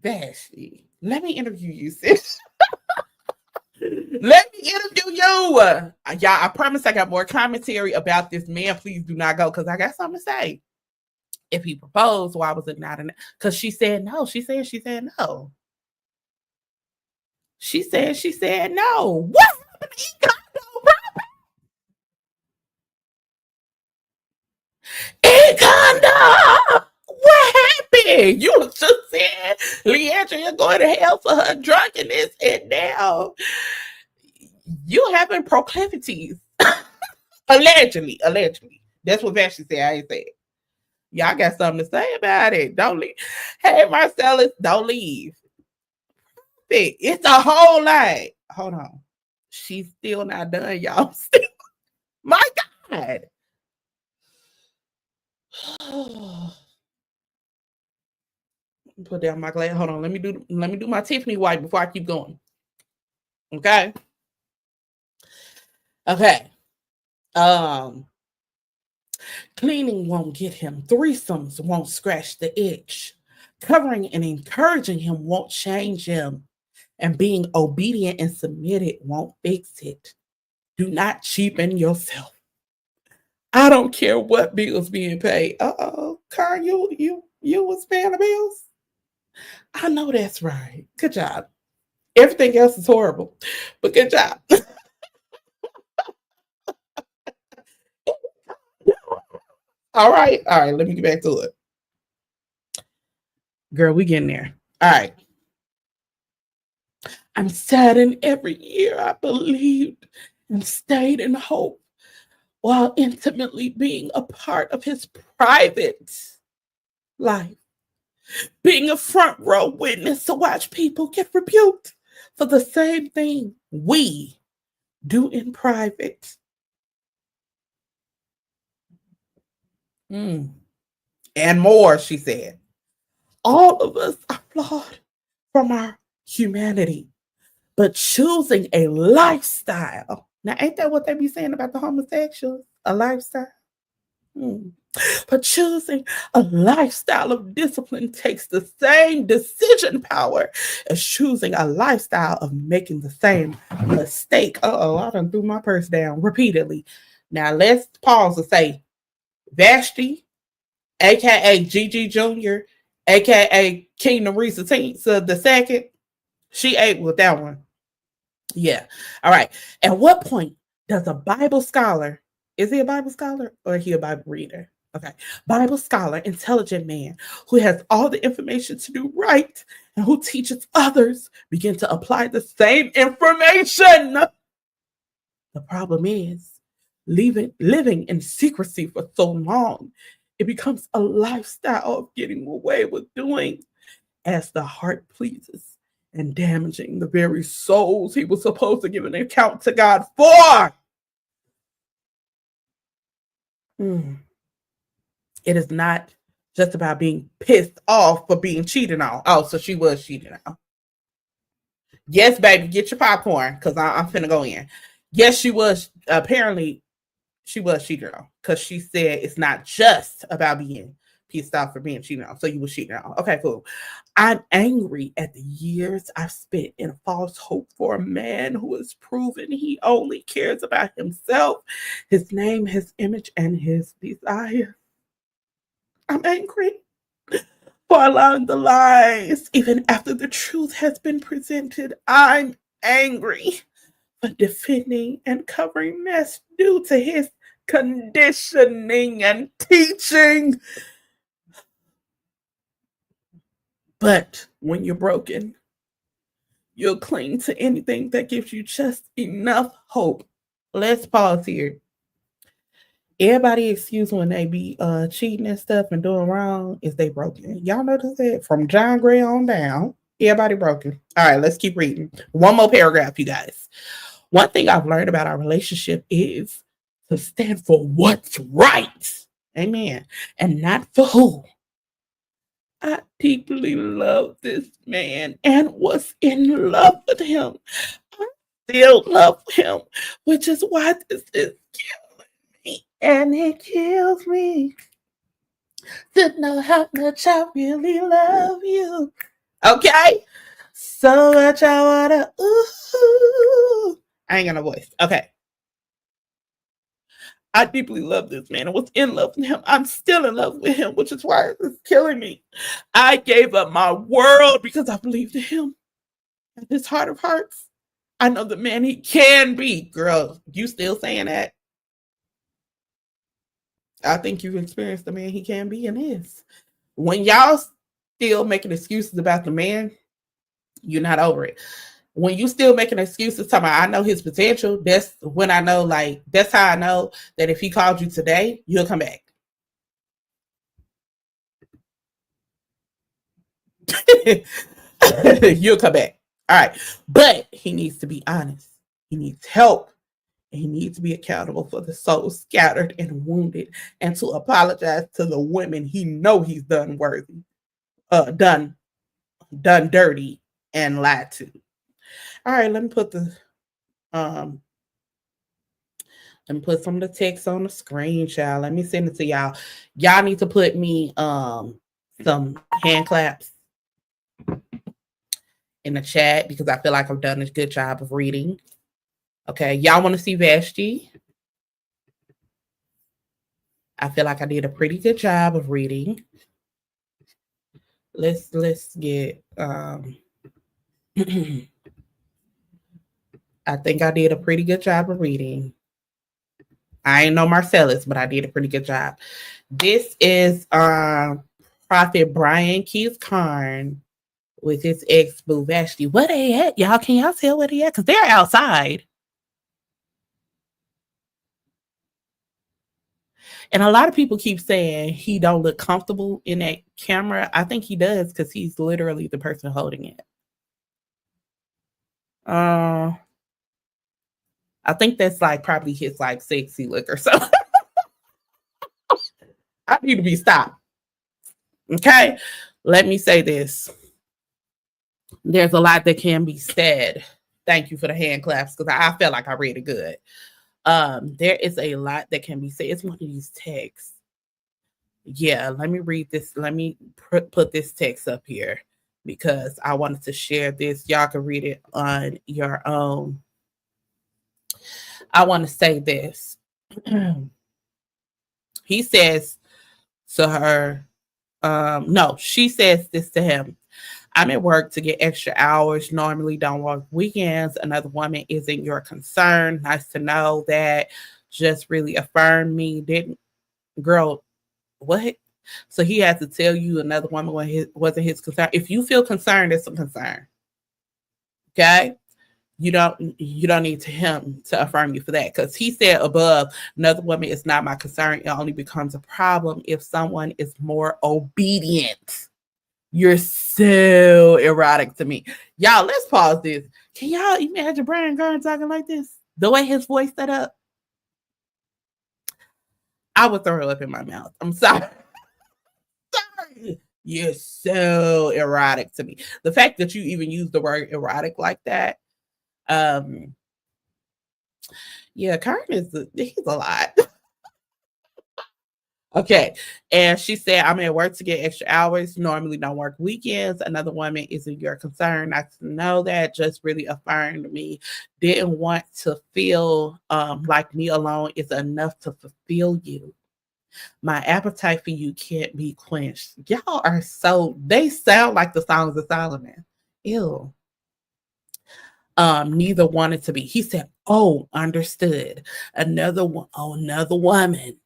Vashti, let me interview you, sis. Let me interview you. Y'all, I promise I got more commentary about this man. Please do not go because I got something to say. If he proposed, why was it not? Because she said no. She said no. She said no. What happened to E-Condo, bro? E-Condo! What happened? You was just saying Leandra, you're going to hell for her drunkenness, and now you having proclivities. Allegedly. That's what Vashti said. I ain't said. Y'all got something to say about it. Don't leave. Hey, Marcellus, don't leave. It's a whole lot. Hold on. She's still not done, y'all. My God. Put down my glass. Hold on. Let me do my Tiffany wipe before I keep going. Okay. Cleaning won't get him. Threesomes won't scratch the itch. Covering and encouraging him won't change him. And being obedient and submitted won't fix it. Do not cheapen yourself. I don't care what bills being paid. Carn, you was paying the bills? I know that's right. Good job. Everything else is horrible, but good job. All right. Let me get back to it. Girl, we getting there. All right. I'm saddened every year I believed and stayed in hope while intimately being a part of his private life. Being a front row witness to watch people get rebuked for the same thing we do in private. And more, she said. All of us are flawed from our humanity, but choosing a lifestyle. Now, ain't that what they be saying about the homosexuals? A lifestyle? But choosing a lifestyle of discipline takes the same decision power as choosing a lifestyle of making the same mistake. I done threw my purse down repeatedly. Now, let's pause and say, Vashti, aka Gigi Jr., aka Kingdom Reese the second. She ate with that one. Yeah. All right. At what point does a Bible scholar, is he a Bible scholar or is he a Bible reader? Okay. Bible scholar, intelligent man who has all the information to do right and who teaches others begin to apply the same information. The problem is living in secrecy for so long, it becomes a lifestyle of getting away with doing as the heart pleases and damaging the very souls he was supposed to give an account to God for. It is not just about being pissed off for being cheated on. Oh, so she was cheated on. Yes, baby, get your popcorn because I'm finna go in. Yes, she was. Apparently, she was cheated on because she said it's not just about being pissed off for being cheated on. So you were cheated on. Okay, cool. I'm angry at the years I've spent in false hope for a man who has proven he only cares about himself, his name, his image, and his desire. I'm angry for allowing the lies even after the truth has been presented. I'm angry for defending and covering mess due to his conditioning and teaching. But when you're broken, you'll cling to anything that gives you just enough hope. Let's pause here. Everybody excuse when they be cheating and stuff and doing wrong is they broken. Y'all notice that? From John Gray on down, everybody broken. All right, let's keep reading. One more paragraph, you guys. One thing I've learned about our relationship is to stand for what's right. Amen. And not for who. I deeply love this man and was in love with him. I still love him, which is why this is killing me. And it kills me to know how much I really love you. Okay? So much I wanna, ooh. I ain't got no voice. Okay. I deeply love this man and was in love with him. I'm still in love with him, which is why it's killing me. I gave up my world because I believed in him. At his heart of hearts, I know the man he can be. Girl, you still saying that? I think you've experienced the man he can be and is. When y'all still making excuses about the man, you're not over it. When you still making excuses talking about I know his potential, that's when I know, like, that's how I know that if he called you today, you'll come back. You'll come back. All right. But he needs to be honest. He needs help. And he needs to be accountable for the souls scattered and wounded and to apologize to the women he know he's done worthy, done dirty and lied to. All right, let me put some of the text on the screen, child. Let me send it to y'all. Y'all need to put me some hand claps in the chat because I feel like I've done a good job of reading. Okay, y'all want to see Vashti? I feel like I did a pretty good job of reading. Let's get I think I did a pretty good job of reading. I ain't no Marcellus, but I did a pretty good job. This is Prophet Brian Keith Carn with his ex-boo Vashti. Where they at, y'all? Can y'all tell where they at? Because they're outside. And a lot of people keep saying he don't look comfortable in that camera. I think he does because he's literally the person holding it. I think that's like probably his like sexy look or something. I need to be stopped. Okay, let me say this. There's a lot that can be said. Thank you for the hand claps because I felt like I read it good. There is a lot that can be said. It's one of these texts. Yeah, let me read this. Let me put this text up here because I wanted to share this. Y'all can read it on your own. I want to say this. He says to her, No, she says this to him. I'm at work to get extra hours, normally don't work weekends. Another woman isn't your concern. Nice to know that. Just really affirmed me. Didn't, girl, what? So he has to tell you another woman wasn't his concern. If you feel concerned, it's a concern. Okay? You don't need to him to affirm you for that, because he said above, another woman is not my concern. It only becomes a problem if someone is more obedient. You're so erotic to me. Y'all, let's pause this. Can y'all imagine Brian Carn talking like this? The way his voice set up? I would throw it up in my mouth. I'm sorry. Sorry. You're so erotic to me. The fact that you even use the word erotic like that, yeah, Carn he's a lot. Okay. And she said, I'm at work to get extra hours. Normally don't work weekends. Another woman isn't your concern. I know that just really affirmed me. Didn't want to feel like me alone is enough to fulfill you. My appetite for you can't be quenched. Y'all are they sound like the songs of Solomon. Ew. Neither wanted to be. He said, oh, understood. Another woman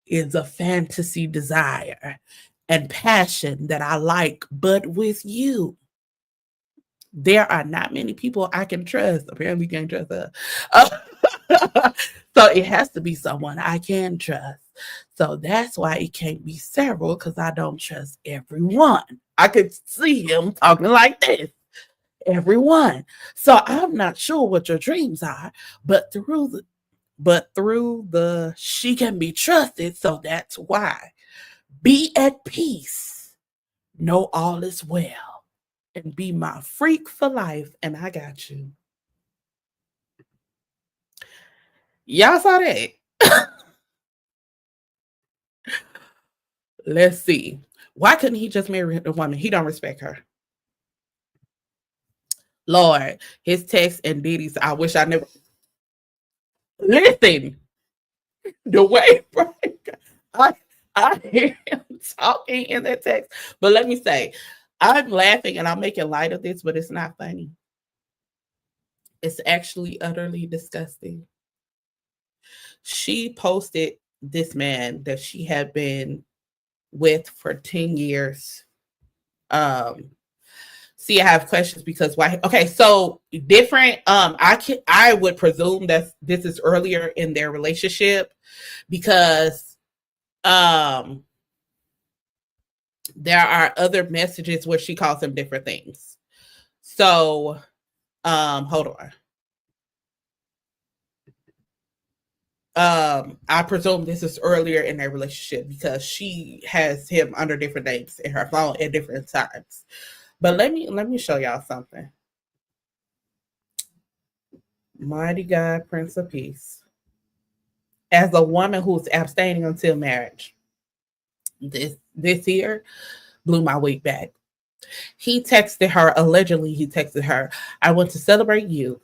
is a fantasy desire and passion that I like, but with you, there are not many people I can trust. Apparently, you can't trust her. So it has to be someone I can trust. So that's why it can't be several, because I don't trust everyone. I could see him talking like this. Everyone. So I'm not sure what your dreams are, but through the she can be trusted, so that's why. Be at peace. Know all is well. And be my freak for life, and I got you. Y'all saw that? Let's see. Why couldn't he just marry a woman? He don't respect her. Lord, his text and Diddy's, I wish I never. Listen, the way I hear him talking in that text. But let me say, I'm laughing and I'm making light of this, but it's not funny. It's actually utterly disgusting. She posted this man that she had been with for 10 years. See, I have questions because why? Okay, so different. I would presume that this is earlier in their relationship, because there are other messages where she calls him different things. So hold on. I presume this is earlier in their relationship because she has him under different names in her phone at different times. But let me show y'all something. Mighty God, Prince of Peace. As a woman who's abstaining until marriage, this here blew my weight back. He texted her, allegedly he texted her, I want to celebrate you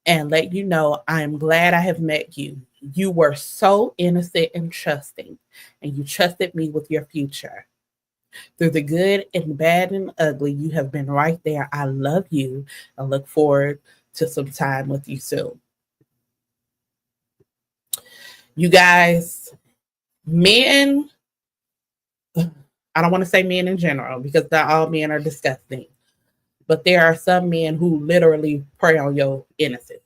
and let you know I am glad I have met you. You were so innocent and trusting, and you trusted me with your future. Through the good and bad and ugly, you have been right there. I love you and look forward to some time with you soon. You guys, men, I don't want to say men in general because not all men are disgusting, but there are some men who literally prey on your innocence.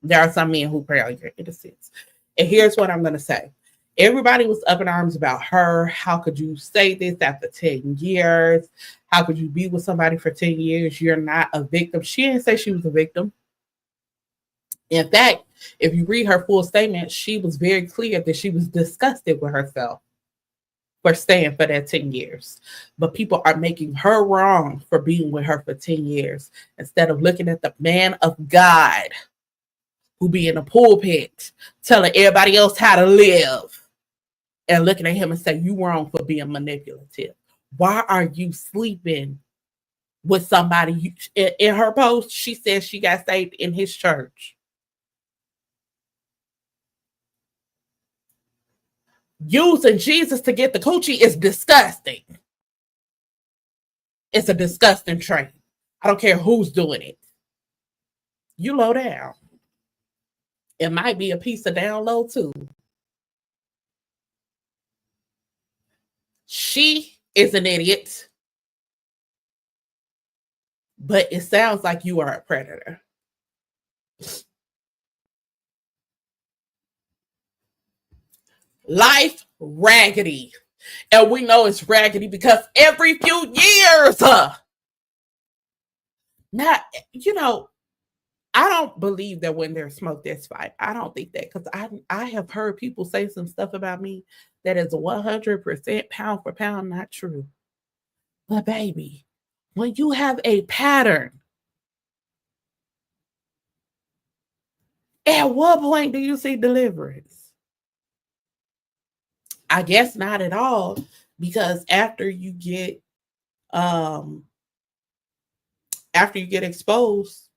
There are some men who prey on your innocence. And here's what I'm going to say. Everybody was up in arms about her. How could you say this after 10 years? How could you be with somebody for 10 years? You're not a victim. She didn't say she was a victim. In fact, if you read her full statement, she was very clear that she was disgusted with herself for staying for that 10 years. But people are making her wrong for being with her for 10 years instead of looking at the man of God who be in the pulpit telling everybody else how to live and looking at him and say, you wrong for being manipulative. Why are you sleeping with somebody? In her post, she says she got saved in his church. Using Jesus to get the coochie is disgusting. It's a disgusting trait. I don't care who's doing it. You low down. It might be a piece of down low too. She is an idiot. But it sounds like you are a predator. Life raggedy. And we know it's raggedy because every few years, now, I don't believe that when there's smoke, there's fire. I don't think that, because I have heard people say some stuff about me that is 100% pound for pound not true. But baby, when you have a pattern, at what point do you see deliverance? I guess not at all, because after you get exposed,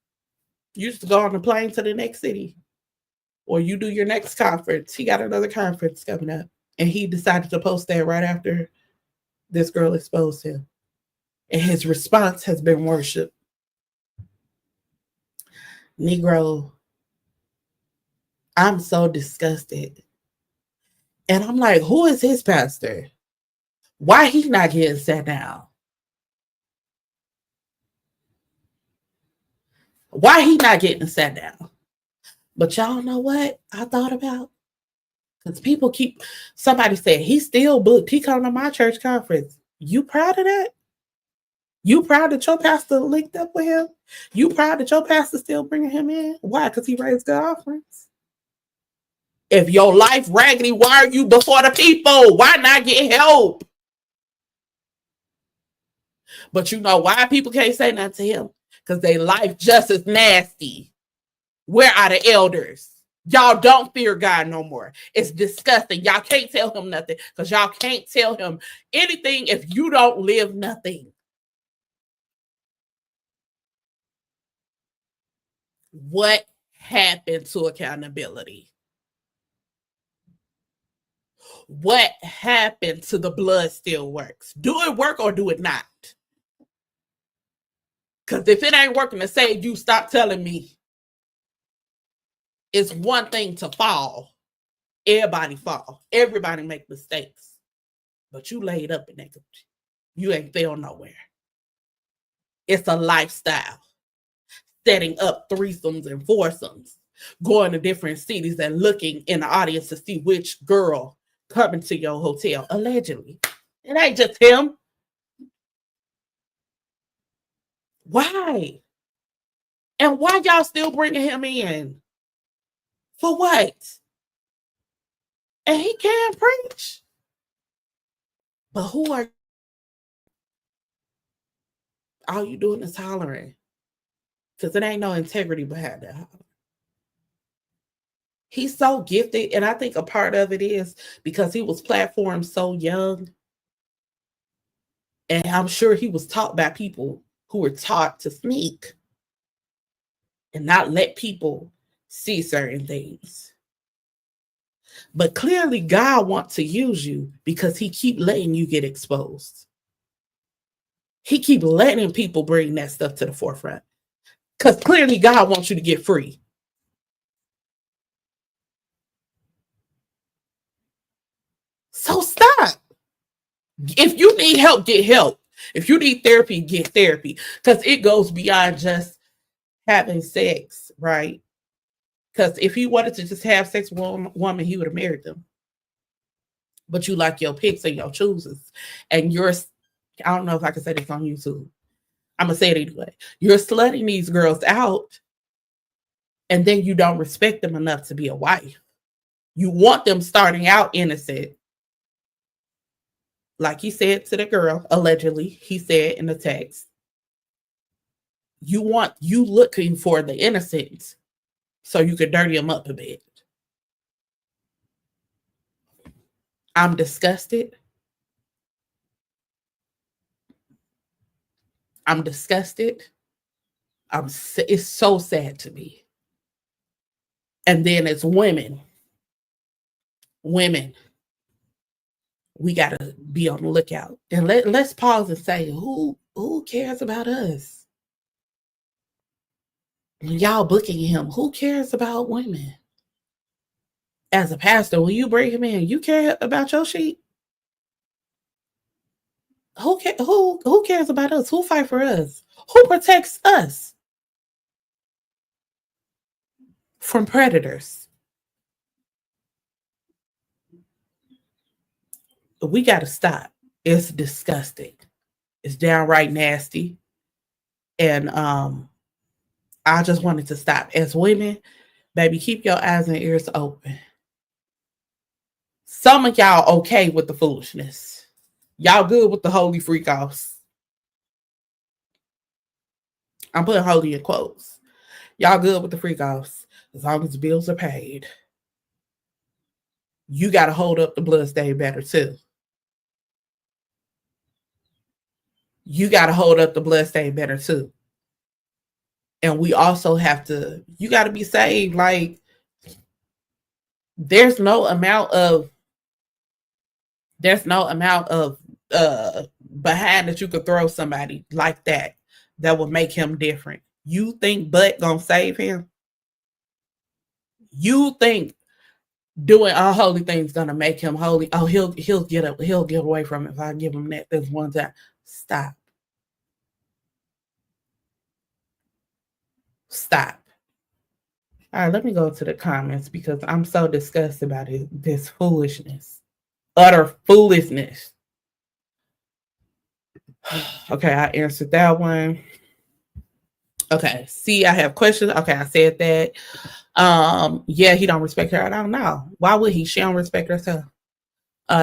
you just go on the plane to the next city, or you do your next conference. He got another conference coming up, and he decided to post that right after this girl exposed him, and his response has been worship. Negro, I'm so disgusted. And I'm like, who is his pastor? Why he not getting sat down? Why he not getting sat down? But y'all know what I thought about? Because somebody said, he still booked. He come to my church conference. You proud of that? You proud that your pastor linked up with him? You proud that your pastor still bringing him in? Why? Because he raised good offerings. If your life raggedy, why are you before the people? Why not get help? But you know why people can't say nothing to him? Because their life just as nasty. Where are the elders? Y'all don't fear God no more. It's disgusting. Y'all can't tell him nothing, because y'all can't tell him anything if you don't live nothing. What happened to accountability? What happened to the blood still works? Do it work or do it not? Because if it ain't working to save you, stop telling me. It's one thing to fall. Everybody fall. Everybody make mistakes. But you laid up in that. You ain't fell nowhere. It's a lifestyle. Setting up threesomes and foursomes. Going to different cities and looking in the audience to see which girl coming to your hotel. Allegedly. It ain't just him. Why? And why y'all still bringing him in? For what? And he can't preach. But who are all you doing is hollering? Because it ain't no integrity behind that holler. He's so gifted, and I think a part of it is because he was platformed so young. And I'm sure he was taught by people who were taught to sneak and not let people see certain things. But clearly God wants to use you because he keep letting you get exposed. He keep letting people bring that stuff to the forefront. Because clearly God wants you to get free. So stop. If you need help, get help. If you need therapy, get therapy. Because it goes beyond just having sex, right? Because if he wanted to just have sex with a woman, he would have married them. But you like your picks and your chooses. And I don't know if I can say this on YouTube. I'm going to say it anyway. You're slutting these girls out, and then you don't respect them enough to be a wife. You want them starting out innocent. Like he said to the girl, allegedly, he said in the text. You looking for the innocence so you could dirty them up a bit. I'm disgusted. I'm disgusted. It's so sad to me. And then it's women. we got to be on the lookout. And let's pause and say, who cares about us? When y'all booking him, who cares about women? As a pastor, when you bring him in, you care about your sheep? Who cares about us? Who fight for us? Who protects us from predators? We got to stop. It's disgusting. It's downright nasty. And I just wanted to stop. As women, baby, keep your eyes and ears open. Some of y'all okay with the foolishness. Y'all good with the holy freak offs. I'm putting holy in quotes. Y'all good with the freak offs as long as the bills are paid. You got to hold up the bloodstained banner too. You got to hold up the bloodstained banner too. And we also have to, you got to be saved. Like, there's no amount of behind that you could throw somebody like that will make him different. You think butt gonna save him? You think doing unholy things gonna make him holy? Oh, he'll get away from it if I give him that this one time. Stop. All right, let me go to the comments because I'm so disgusted about this foolishness. Utter foolishness. Okay, I answered that one. Okay, see, I have questions. Okay, I said that. Yeah, he don't respect her. I don't know. Why would he? She don't respect herself.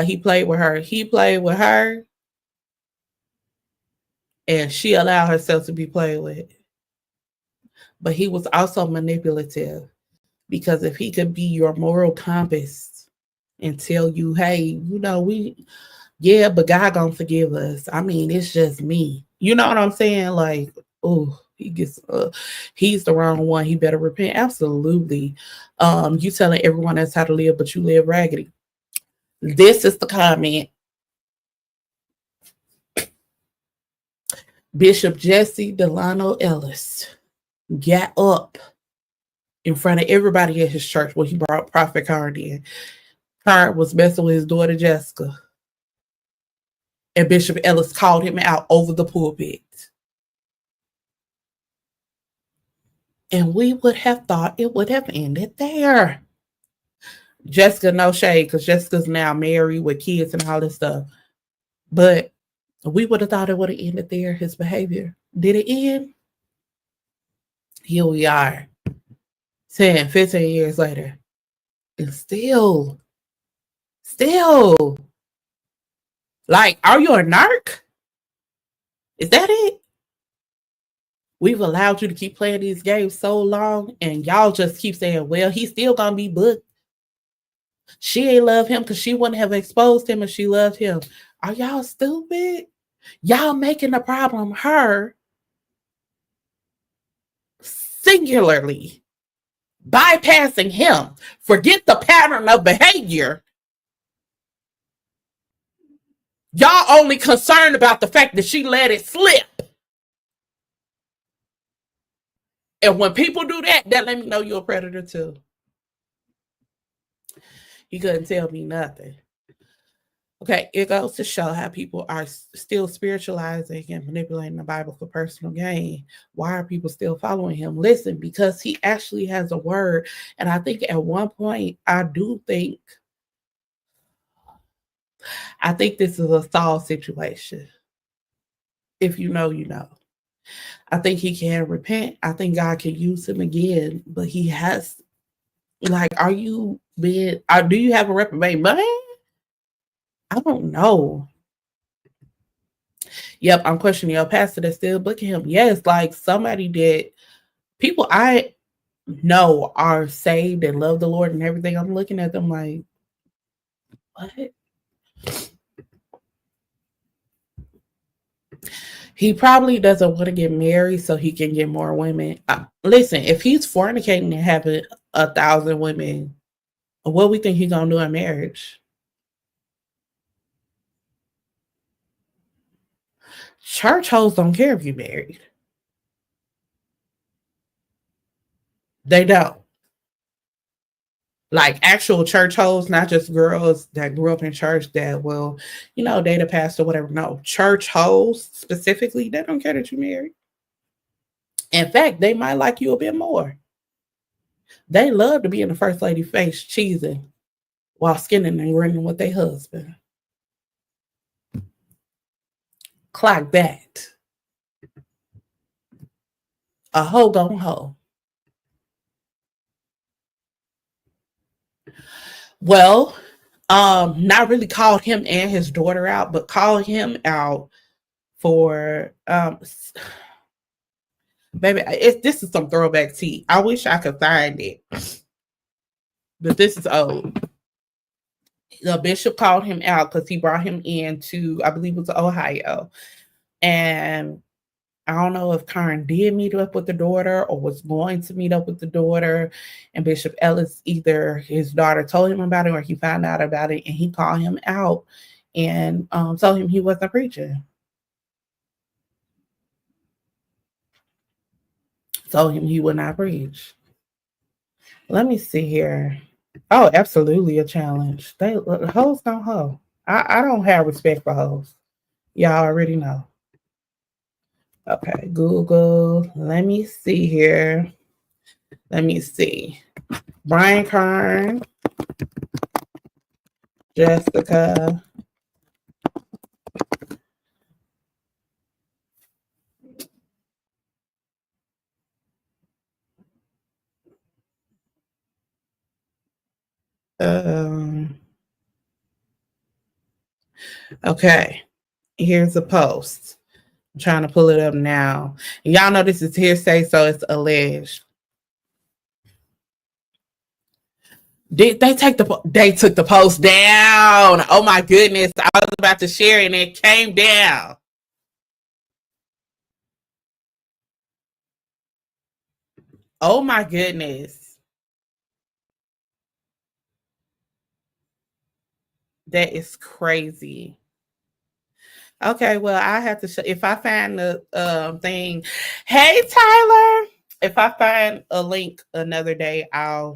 He played with her. And she allowed herself to be played with. But he was also manipulative, because if he could be your moral compass and tell you, hey, but God gonna forgive us. I mean, it's just me. You know what I'm saying? Like, oh, he's the wrong one. He better repent. Absolutely. You telling everyone else how to live, but you live raggedy. This is the comment. Bishop Jesse Delano Ellis got up in front of everybody at his church when he brought Prophet Carn in. Carn was messing with his daughter Jessica. And Bishop Ellis called him out over the pulpit. And we would have thought it would have ended there. Jessica, no shade, because Jessica's now married with kids and all this stuff. But we would have thought it would have ended there, his behavior. Did it end? Here we are, 10, 15 years later. And still, like, are you a narc? Is that it? We've allowed you to keep playing these games so long, and y'all just keep saying, well, he's still gonna be booked. She ain't love him because she wouldn't have exposed him if she loved him. Are y'all stupid? Y'all making the problem her singularly, bypassing him. Forget the pattern of behavior. Y'all only concerned about the fact that she let it slip. And when people do that let me know you're a predator too. You couldn't tell me nothing. Okay, it goes to show how people are still spiritualizing and manipulating the Bible for personal gain. Why are people still following him? Listen, because he actually has a word. And I think at one point, I think this is a Saul situation. If you know, you know. I think he can repent. I think God can use him again, but he has, like, do you have a reprobate mind? I don't know. Yep, I'm questioning your pastor that's still booking him. Yes, like somebody did. People I know are saved and love the Lord and everything. I'm looking at them like, what? He probably doesn't want to get married so he can get more women. Listen, if he's fornicating and having 1,000 women, what we think he's gonna do in marriage? Church hoes don't care if you're married. They don't. Like actual church hoes, not just girls that grew up in church that will, date a pastor, whatever. No, church hoes specifically, they don't care that you're married. In fact, they might like you a bit more. They love to be in the first lady face cheesing while skinning and grinning with their husband. Clock that. A hoe gon' hoe. Well, not really called him and his daughter out, but called him out for baby, this is some throwback tea. I wish I could find it, but this is old. The bishop called him out because he brought him into, I believe it was Ohio, and I don't know if Carn did meet up with the daughter or was going to meet up with the daughter. And Bishop Ellis, either his daughter told him about it or he found out about it, and he called him out and told him he wasn't preaching. Told him he would not preach. Let me see here. Oh, absolutely a challenge. Hoes don't hoe. I don't have respect for hoes. Y'all already know. Okay, Google. Let me see here. Let me see. Brian Carn, Jessica. Okay, here's a post. I'm trying to pull it up now. Y'all know this is hearsay, so it's alleged. They took the post down. Oh my goodness. I was about to share it and it came down. Oh my goodness. That is crazy. Okay, well, I have to show, if I find the thing. Hey, Tyler. If I find a link another day, I'll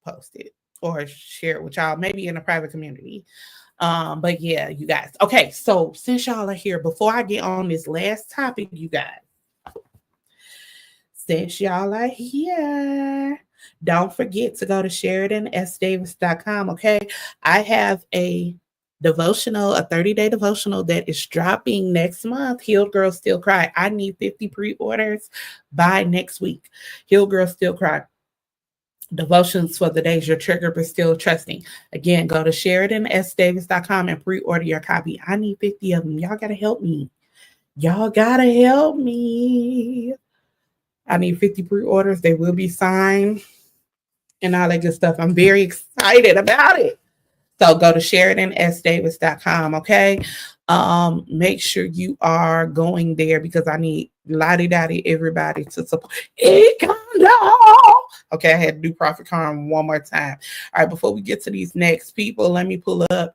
post it or share it with y'all, maybe in a private community. But yeah, you guys. Okay, so since y'all are here, before I get on this last topic, you guys, since y'all are here, don't forget to go to SheridanSDavis.com. Okay, I have a devotional, a 30-day devotional that is dropping next month. Healed Girls Still Cry. I need 50 pre-orders by next week. Healed Girls Still Cry. Devotions for the days you're triggered but still trusting. Again, go to SheridanSDavis.com and pre-order your copy. I need 50 of them. Y'all gotta help me. Y'all gotta help me. I need 50 pre-orders. They will be signed and all that good stuff. I'm very excited about it. So go to SheridanSDavis.com, okay? Make sure you are going there because I need lottie-dottie everybody to support. Okay, I had to do Prophet Carn one more time. All right, before we get to these next people, let me pull up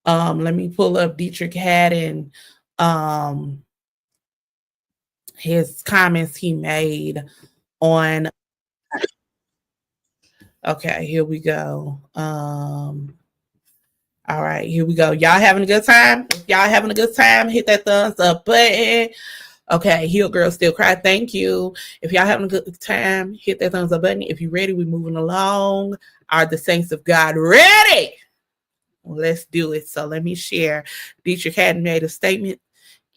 Deitrick Haddon, his comments he made on. Okay, here we go. All right, here we go. Y'all having a good time? If y'all having a good time, hit that thumbs up button. Okay, Healed Girls Still Cry. Thank you. If y'all having a good time, hit that thumbs up button. If you're ready, we're moving along. Are the saints of God ready? Let's do it. So let me share. Deitrick Haddon made a statement,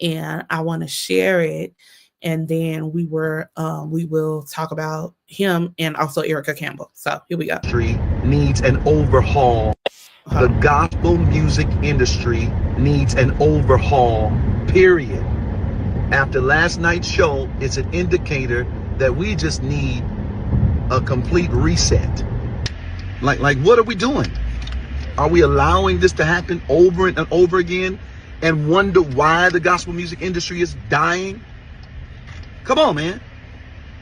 and I want to share it. And then we will talk about him and also Erica Campbell. So here we go. Needs an overhaul. The gospel music industry needs an overhaul, period. After last night's show, it's an indicator that we just need a complete reset. Like what are we doing? Are we allowing this to happen over and over again and wonder why the gospel music industry is dying? Come on, man.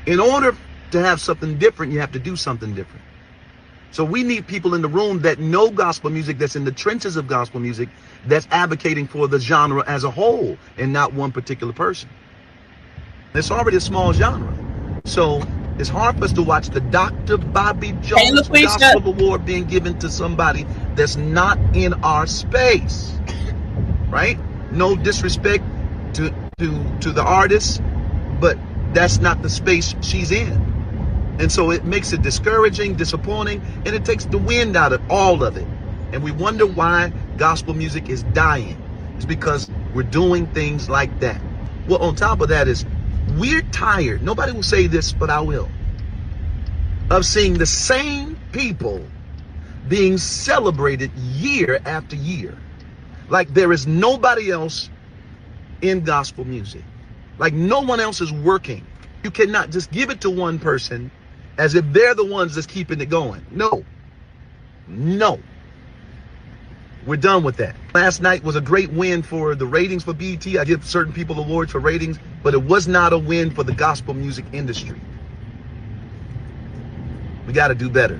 In order to have something different, you have to do something different. So we need people in the room that know gospel music, that's in the trenches of gospel music, that's advocating for the genre as a whole and not one particular person. It's already a small genre. So it's hard for us to watch the Dr. Bobby Jones Gospel Award being given to somebody that's not in our space, right? No disrespect to the artist, but that's not the space she's in. And so it makes it discouraging, disappointing, and it takes the wind out of all of it. And we wonder why gospel music is dying. It's because we're doing things like that. Well, on top of that is, we're tired. Nobody will say this, but I will. Of seeing the same people being celebrated year after year. Like there is nobody else in gospel music. Like no one else is working. You cannot just give it to one person as if they're the ones that's keeping it going. No. We're done with that. Last night was a great win for the ratings for BET. I give certain people awards for ratings, but it was not a win for the gospel music industry. We got to do better.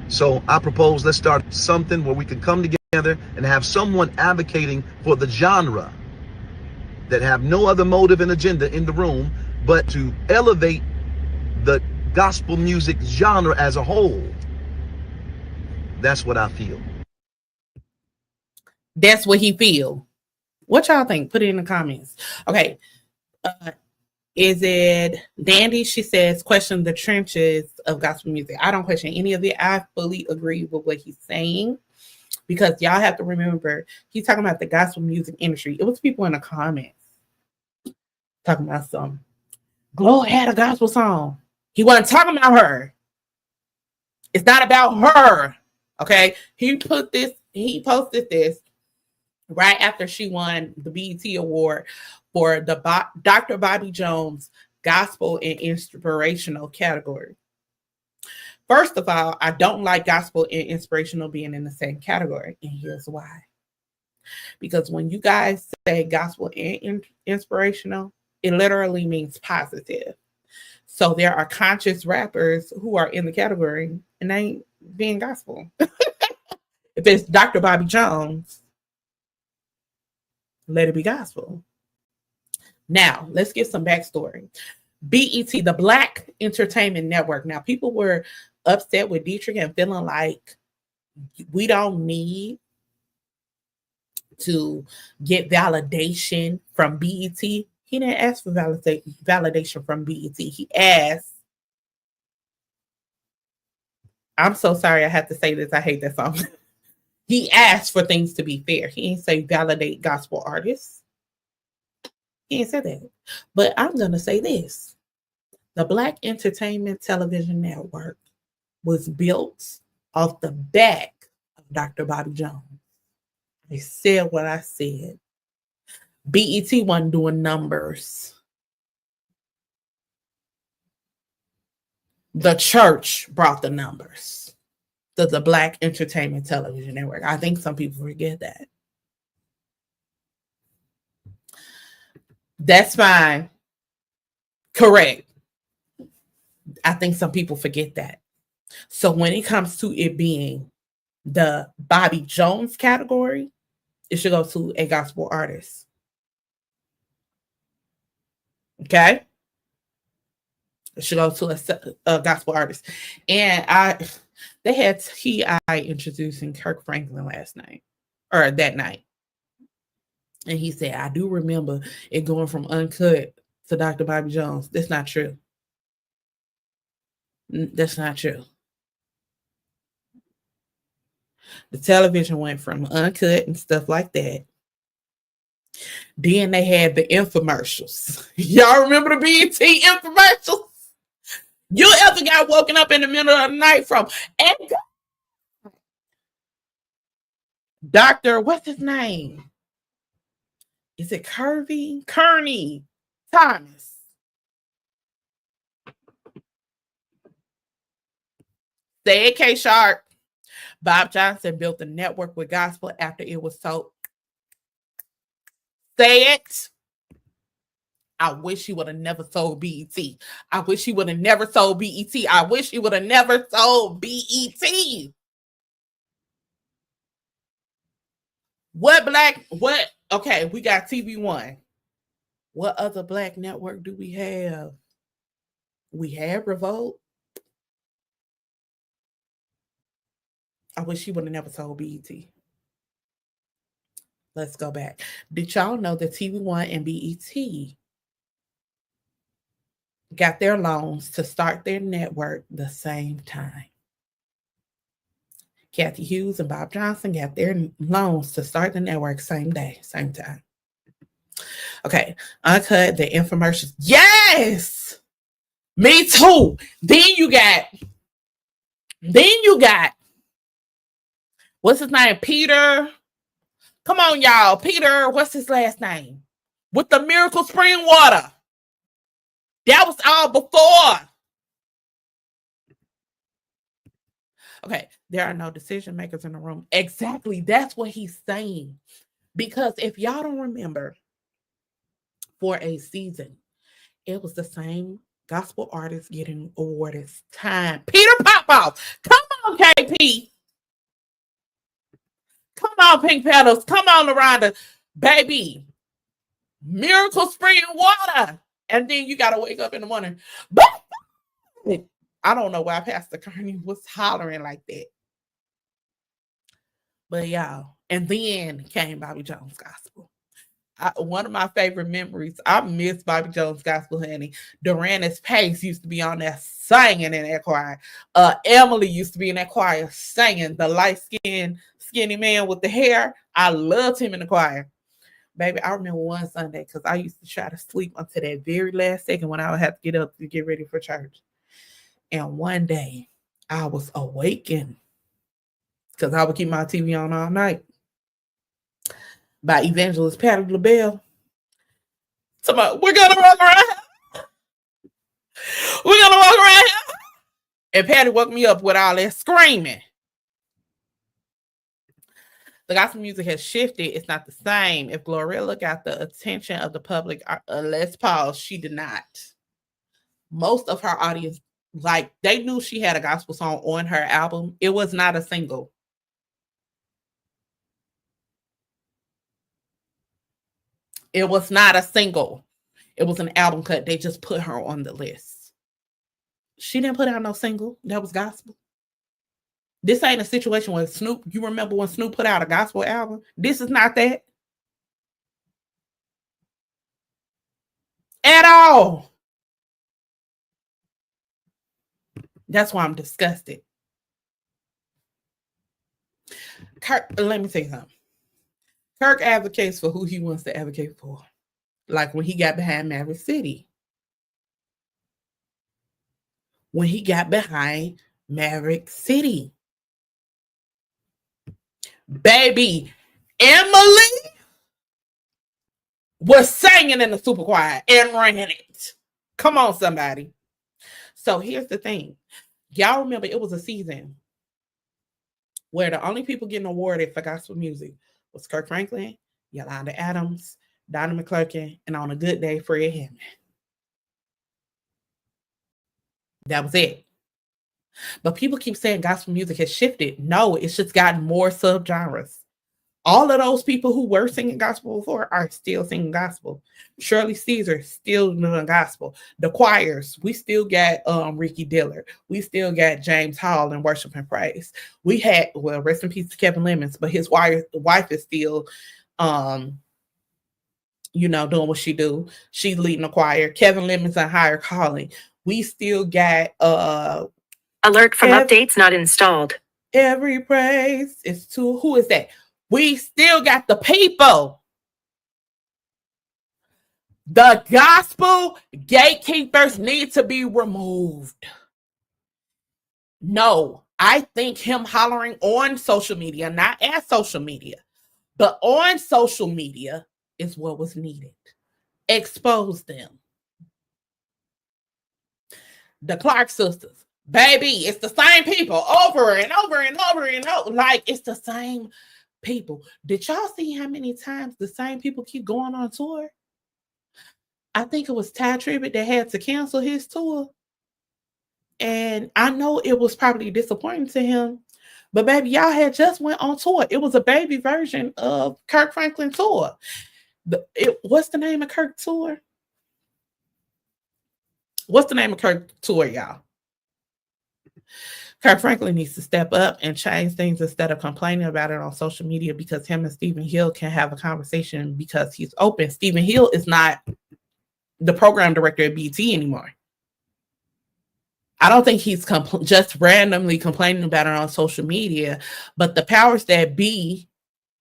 So I propose let's start something where we can come together and have someone advocating for the genre that have no other motive and agenda in the room but to elevate the gospel music genre as a whole. That's what I feel. That's what he feel. What y'all think? Put it in the comments. Okay. Is it Dandy? She says, question the trenches of gospel music. I don't question any of it. I fully agree with what he's saying because y'all have to remember, he's talking about the gospel music industry. It was people in the comments talking about some. Glow had a gospel song. He wasn't talking about her. It's not about her. Okay. He posted this right after she won the BET Award for the Dr. Bobby Jones Gospel and Inspirational category. First of all, I don't like gospel and inspirational being in the same category, and here's why. Because when you guys say gospel and inspirational, it literally means positive. So there are conscious rappers who are in the category and they ain't being gospel. If it's Dr. Bobby Jones, let it be gospel. Now, let's get some backstory. BET, the Black Entertainment Network. Now, people were upset with Deitrick and feeling like we don't need to get validation from BET. He didn't ask for validation from BET. He asked, I'm so sorry I have to say this. I hate that song. He asked for things to be fair. He didn't say validate gospel artists. He didn't say that. But I'm going to say this. The Black Entertainment Television Network was built off the back of Dr. Bobby Jones. I said what I said. BET wasn't doing numbers. The church brought the numbers. The Black Entertainment Television Network. I think some people forget that. That's fine. Correct. I think some people forget that. So when it comes to it being the Bobby Jones category, it should go to a gospel artist. Okay? It should go to a gospel artist. And they had T.I. introducing Kirk Franklin last night, or that night. And he said, I do remember it going from uncut to Dr. Bobby Jones. That's not true. That's not true. The television went from uncut and stuff like that. Then they had the infomercials. Y'all remember the BET infomercials? You ever got woken up in the middle of the night from Dr. What's his name? Is it Kearney Thomas. Say it, K Sharp. Bob Johnson built a network with gospel after it was so. Say it. I wish he would have never sold BET. I wish he would have never sold BET. I wish he would have never sold BET. Okay, we got TV1. What other black network do we have? We have Revolt. I wish he would have never sold BET. Let's go back. Did y'all know that TV1 and BET got their loans to start their network the same time? Kathy Hughes and Bob Johnson got their loans to start the network same day, same time. Okay, Uncut, the infomercials. Yes! Me too. Then you got, what's his name? Peter. Come on, y'all. Peter, what's his last name? With the Miracle Spring Water. That was all before. Okay, there are no decision makers in the room. Exactly. That's what he's saying. Because if y'all don't remember, for a season, it was the same gospel artists getting awarded time. Peter Popoff. Come on, KP. Come on, Pink Petals. Come on, Loranda. Baby. Miracle Spring Water. And then you got to wake up in the morning. But I don't know why Pastor Carney was hollering like that. But y'all, and then came Bobby Jones Gospel. One of my favorite memories, I miss Bobby Jones Gospel, honey. Doranis Pace used to be on there singing in that choir. Emily used to be in that choir singing. The light-skinned, skinny man with the hair. I loved him in the choir. Baby, I remember one Sunday, because I used to try to sleep until that very last second when I would have to get up to get ready for church. And one day, I was awakened, because I would keep my TV on all night, by Evangelist Patty LaBelle. So we're going to walk around. We're going to walk around here. And Patty woke me up with all that screaming. The gospel music has shifted. It's not the same. If Glorilla got the attention of the public, let's pause. She did not. Most of her audience, like, they knew she had a gospel song on her album. It was not a single. It was not a single. It was an album cut. They just put her on the list. She didn't put out no single. That was gospel. This ain't a situation where Snoop, you remember when Snoop put out a gospel album? This is not that. At all. That's why I'm disgusted. Kirk, let me say something. Kirk advocates for who he wants to advocate for. Like when he got behind Maverick City. When he got behind Maverick City. Baby, Emily was singing in the super choir and ran it. Come on, somebody. So here's the thing. Y'all remember it was a season where the only people getting awarded for gospel music was Kirk Franklin, Yolanda Adams, Donna McClurkin, and on a good day, Fred Hammond. That was it. But people keep saying gospel music has shifted. No, it's just gotten more subgenres. All of those people who were singing gospel before are still singing gospel. Shirley Caesar still doing gospel. The choirs, we still got Ricky Dillard. We still got James Hall in Worship and Praise. We had, well, rest in peace to Kevin Lemons, but his wife is still, doing what she do. She's leading the choir. Kevin Lemons and Higher Calling. We still got alert from updates not installed. Every praise is to, who is that? We still got the people. The gospel gatekeepers need to be removed. No, I think him hollering on social media, not at social media, but on social media is what was needed. Expose them. The Clark sisters, baby, it's the same people over and over and over and over. Like, it's the same people. Did y'all see how many times the same people keep going on tour? I think it was Ty Tribbett that had to cancel his tour. And I know it was probably disappointing to him. But baby, y'all had just went on tour. It was a baby version of Kirk Franklin tour. What's the name of Kirk tour? What's the name of Kirk tour, y'all? Kirk Franklin needs to step up and change things instead of complaining about it on social media, because him and Stephen Hill can have a conversation because he's open. Stephen Hill is not the program director at BT anymore. I don't think he's just randomly complaining about it on social media, but the powers that be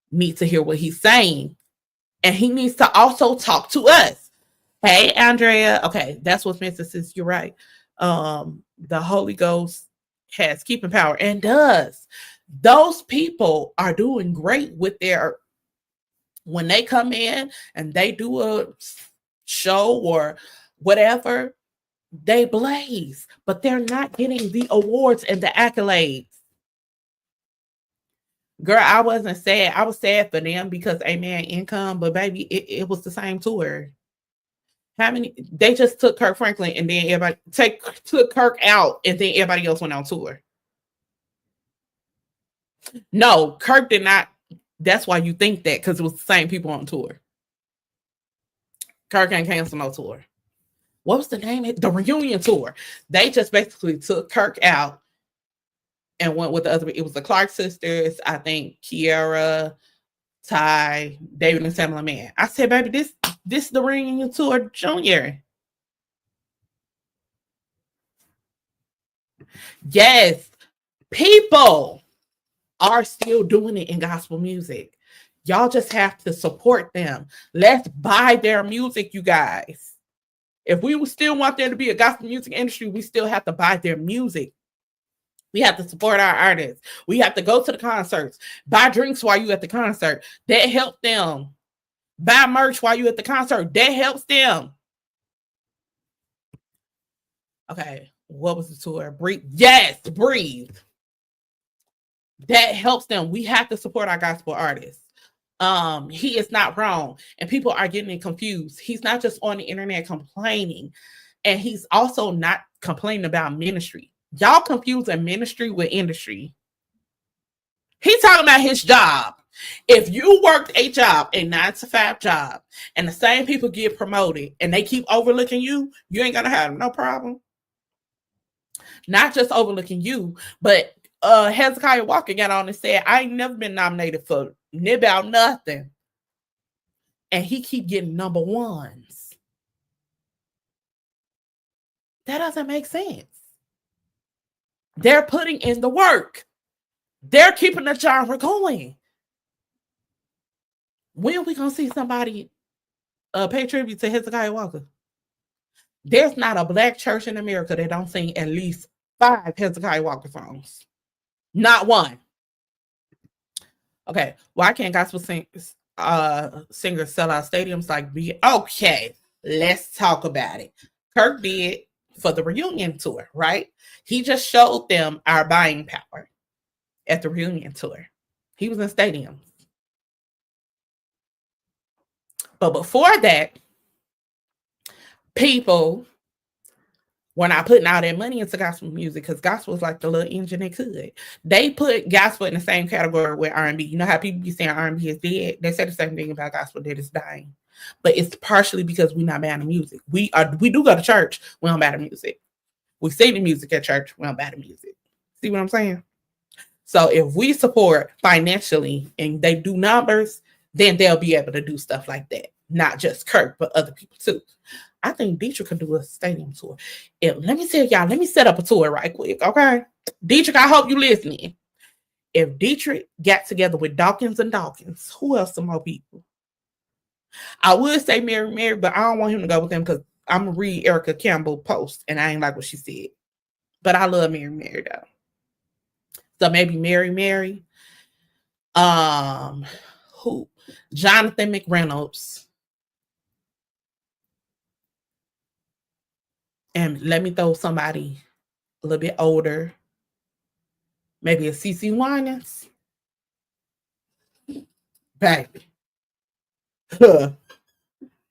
need to hear what he's saying. And he needs to also talk to us. Hey, Andrea. Okay, that's what Spencer says. You're right. The Holy Ghost has keeping power and does. Those people are doing great with when they come in and they do a show or whatever, they blaze, but they're not getting the awards and the accolades. Girl, I wasn't sad. I was sad for them because Amen Income, but baby, it was the same tour. How many? They just took Kirk Franklin and then everybody took Kirk out and then everybody else went on tour. No, Kirk did not. That's why you think that, because it was the same people on tour. Kirk ain't cancel no tour. What was the name? The reunion tour. They just basically took Kirk out and went with the other. It was the Clark sisters, I think, Kiara, Ty, David, and Samla Man. I said, baby, this is the reunion tour junior. Yes, people are still doing it in gospel music. Y'all just have to support them. Let's buy their music, you guys. If we still want there to be a gospel music industry, we still have to buy their music. We have to support our artists. We have to go to the concerts, buy drinks while you at the concert. That helps them. Buy merch while you at the concert. That helps them. Okay, what was the tour? Breathe. Yes, Breathe. That helps them. We have to support our gospel artists. He is not wrong, and people are getting confused. He's not just on the internet complaining, and he's also not complaining about ministry. Y'all confusing ministry with industry. He's talking about his job. If you worked a job, a 9-to-5 job, and the same people get promoted and they keep overlooking you, you ain't gonna have no problem. Not just overlooking you, but Hezekiah Walker got on and said, I ain't never been nominated for about nothing. And he keep getting number ones. That doesn't make sense. They're putting in the work. They're keeping the genre going. When are we going to see somebody pay tribute to Hezekiah Walker? There's not a black church in America that don't sing at least 5 Hezekiah Walker songs. Not one. Okay, why can't gospel singers sell out stadiums like B? Okay, let's talk about it. Kirk did for the reunion tour, right? He just showed them our buying power at the reunion tour. He was in stadiums. But before that, people were not putting all their money into gospel music because gospel is like the little engine it could. They put gospel in the same category with R&B. You know how people be saying R&B is dead? They say the same thing about gospel, that it's dying. But it's partially because we're not buying the music. We do go to church, we don't buy the music. We sing the music at church, we don't buy the music. See what I'm saying? So if we support financially and they do numbers, then they'll be able to do stuff like that. Not just Kirk, but other people too. I think Deitrick could do a stadium tour. Let me tell y'all, let me set up a tour right quick, okay? Deitrick, I hope you listening. If Deitrick got together with Dawkins and Dawkins, who else some more people? I would say Mary, but I don't want him to go with them because I'm going to read Erica Campbell's post, and I ain't like what she said. But I love Mary though. So maybe Mary. Who? Jonathan McReynolds. And let me throw somebody a little bit older. Maybe a CeCe Winans. Baby.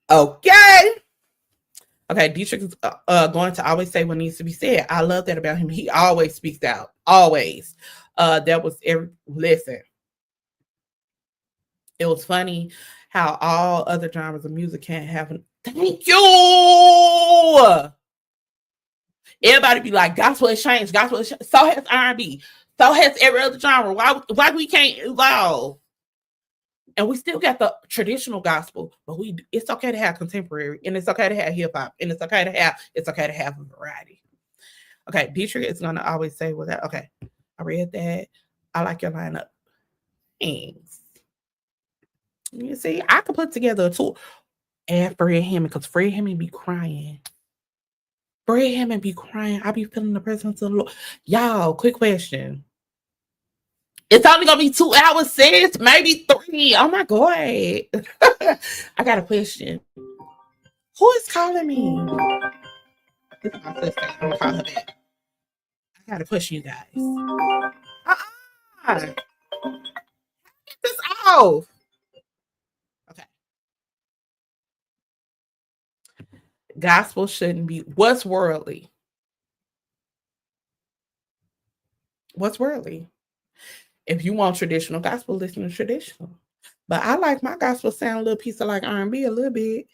Okay. Okay, Deitrick is going to always say what needs to be said. I love that about him. He always speaks out. Always. That was listen. It was funny how all other genres of music can't have an thank you. Everybody be like, gospel has changed. Gospel has changed. So has R&B. So has every other genre. Why we can't evolve? And we still got the traditional gospel, but it's okay to have contemporary, and it's okay to have hip hop, and it's okay to have a variety. Okay, Deitrick is gonna always say with that. Okay, I read that. I like your lineup. Thanks. You see, I could put together a tour. And Fred Hammond, because Fred Hammond be crying. Fred Hammond be crying. I be feeling the presence of the Lord. Y'all, quick question. It's only gonna be 2 hours, sis. Maybe 3. Oh my God. I got a question. Who is calling me? This is my sister. I'm gonna call her back. I gotta push you guys. Get this off. Okay. Gospel shouldn't be what's worldly. What's worldly? If you want traditional gospel, listen to traditional. But I like my gospel sound a little piece of like R&B a little bit.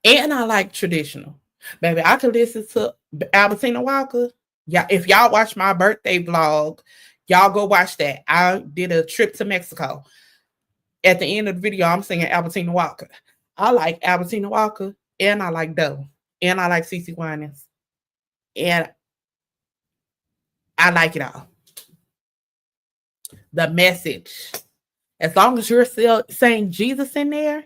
And I like traditional. Baby, I could listen to Albertina Walker. Yeah, if y'all watch my birthday vlog, y'all go watch that. I did a trip to Mexico. At the end of the video, I'm singing Albertina Walker. I like Albertina Walker, and I like Doe, and I like CeCe Winans. And I like it all. The message. As long as you're still saying Jesus in there,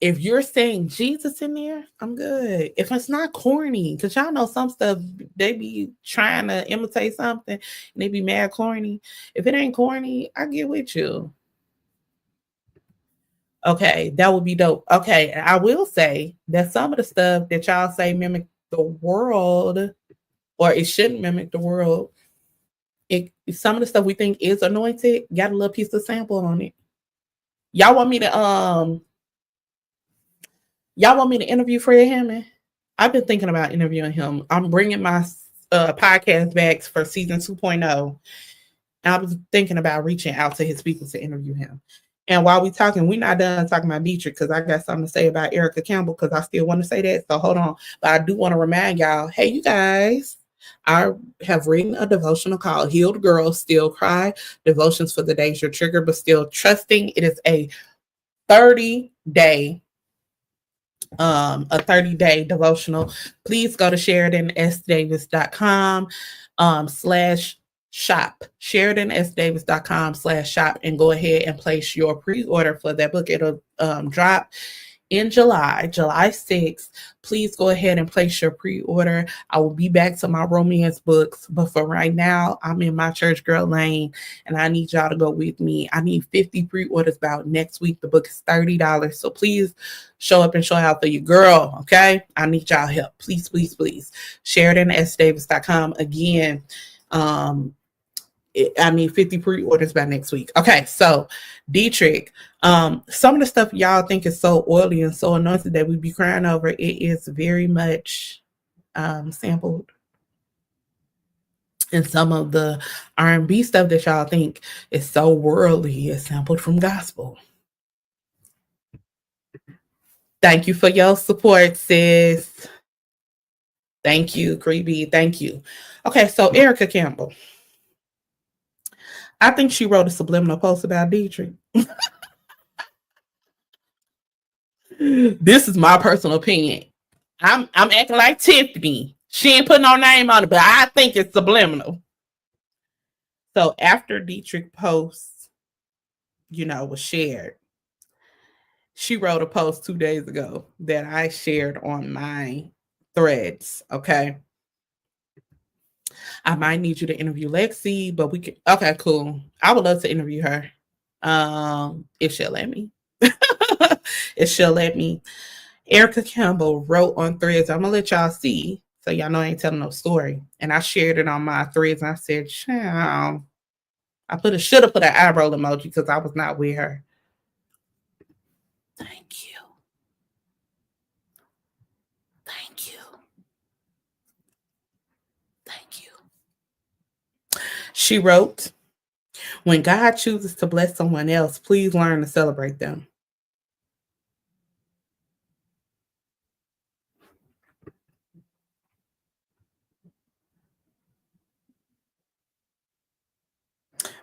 if you're saying Jesus in there, I'm good. If it's not corny, because y'all know some stuff, they be trying to imitate something, and they be mad corny. If it ain't corny, I get with you. Okay, that would be dope. Okay, I will say that some of the stuff that y'all say mimic the world, or it shouldn't mimic the world, some of the stuff we think is anointed got a little piece of sample on it. Y'all want me to interview Fred Hammond? I've been thinking about interviewing him. I'm bringing my podcast back for season 2.0. And I was thinking about reaching out to his people to interview him. And while we're talking, we're not done talking about Deitrick because I got something to say about Erica Campbell because I still want to say that. So hold on. But I do want to remind y'all, hey, you guys, I have written a devotional called Healed Girls Still Cry, Devotions for the Days You're Triggered But Still Trusting. It is a 30-day devotional. Please go to SheridanSDavis.com /shop, SheridanSDavis.com/shop, and go ahead and place your pre-order for that book. It'll drop in July 6th. Please go ahead and place your pre-order. I will be back to my romance books, but for right now, I'm in my church girl lane, and I need y'all to go with me. I need 50 pre-orders about next week. The book is $30, so please show up and show out for your girl, okay? I need y'all help. Please, please, please. SheridanSDavis.com. Again, I need 50 pre-orders by next week. Okay, so Deitrick, some of the stuff y'all think is so oily and so anointed that we be crying over, it is very much sampled. And some of the R&B stuff that y'all think is so worldly is sampled from gospel. Thank you for your support, sis. Thank you, Creepy. Thank you. Okay, so Erica Campbell. I think she wrote a subliminal post about Deitrick. This is my personal opinion. I'm acting like Tiffany. She ain't putting no name on it, but I think it's subliminal. So after Deitrick post, was shared, she wrote a post 2 days ago that I shared on my threads. Okay. I might need you to interview Lexi, but we can. Okay, cool. I would love to interview her. If she'll let me. If she'll let me. Erica Campbell wrote on threads. I'm gonna let y'all see, so y'all know I ain't telling no story. And I shared it on my threads, and I said, "Child." I should have put an eyebrow emoji because I was not with her. Thank you. Thank you. Thank you. She wrote, when God chooses to bless someone else, please learn to celebrate them.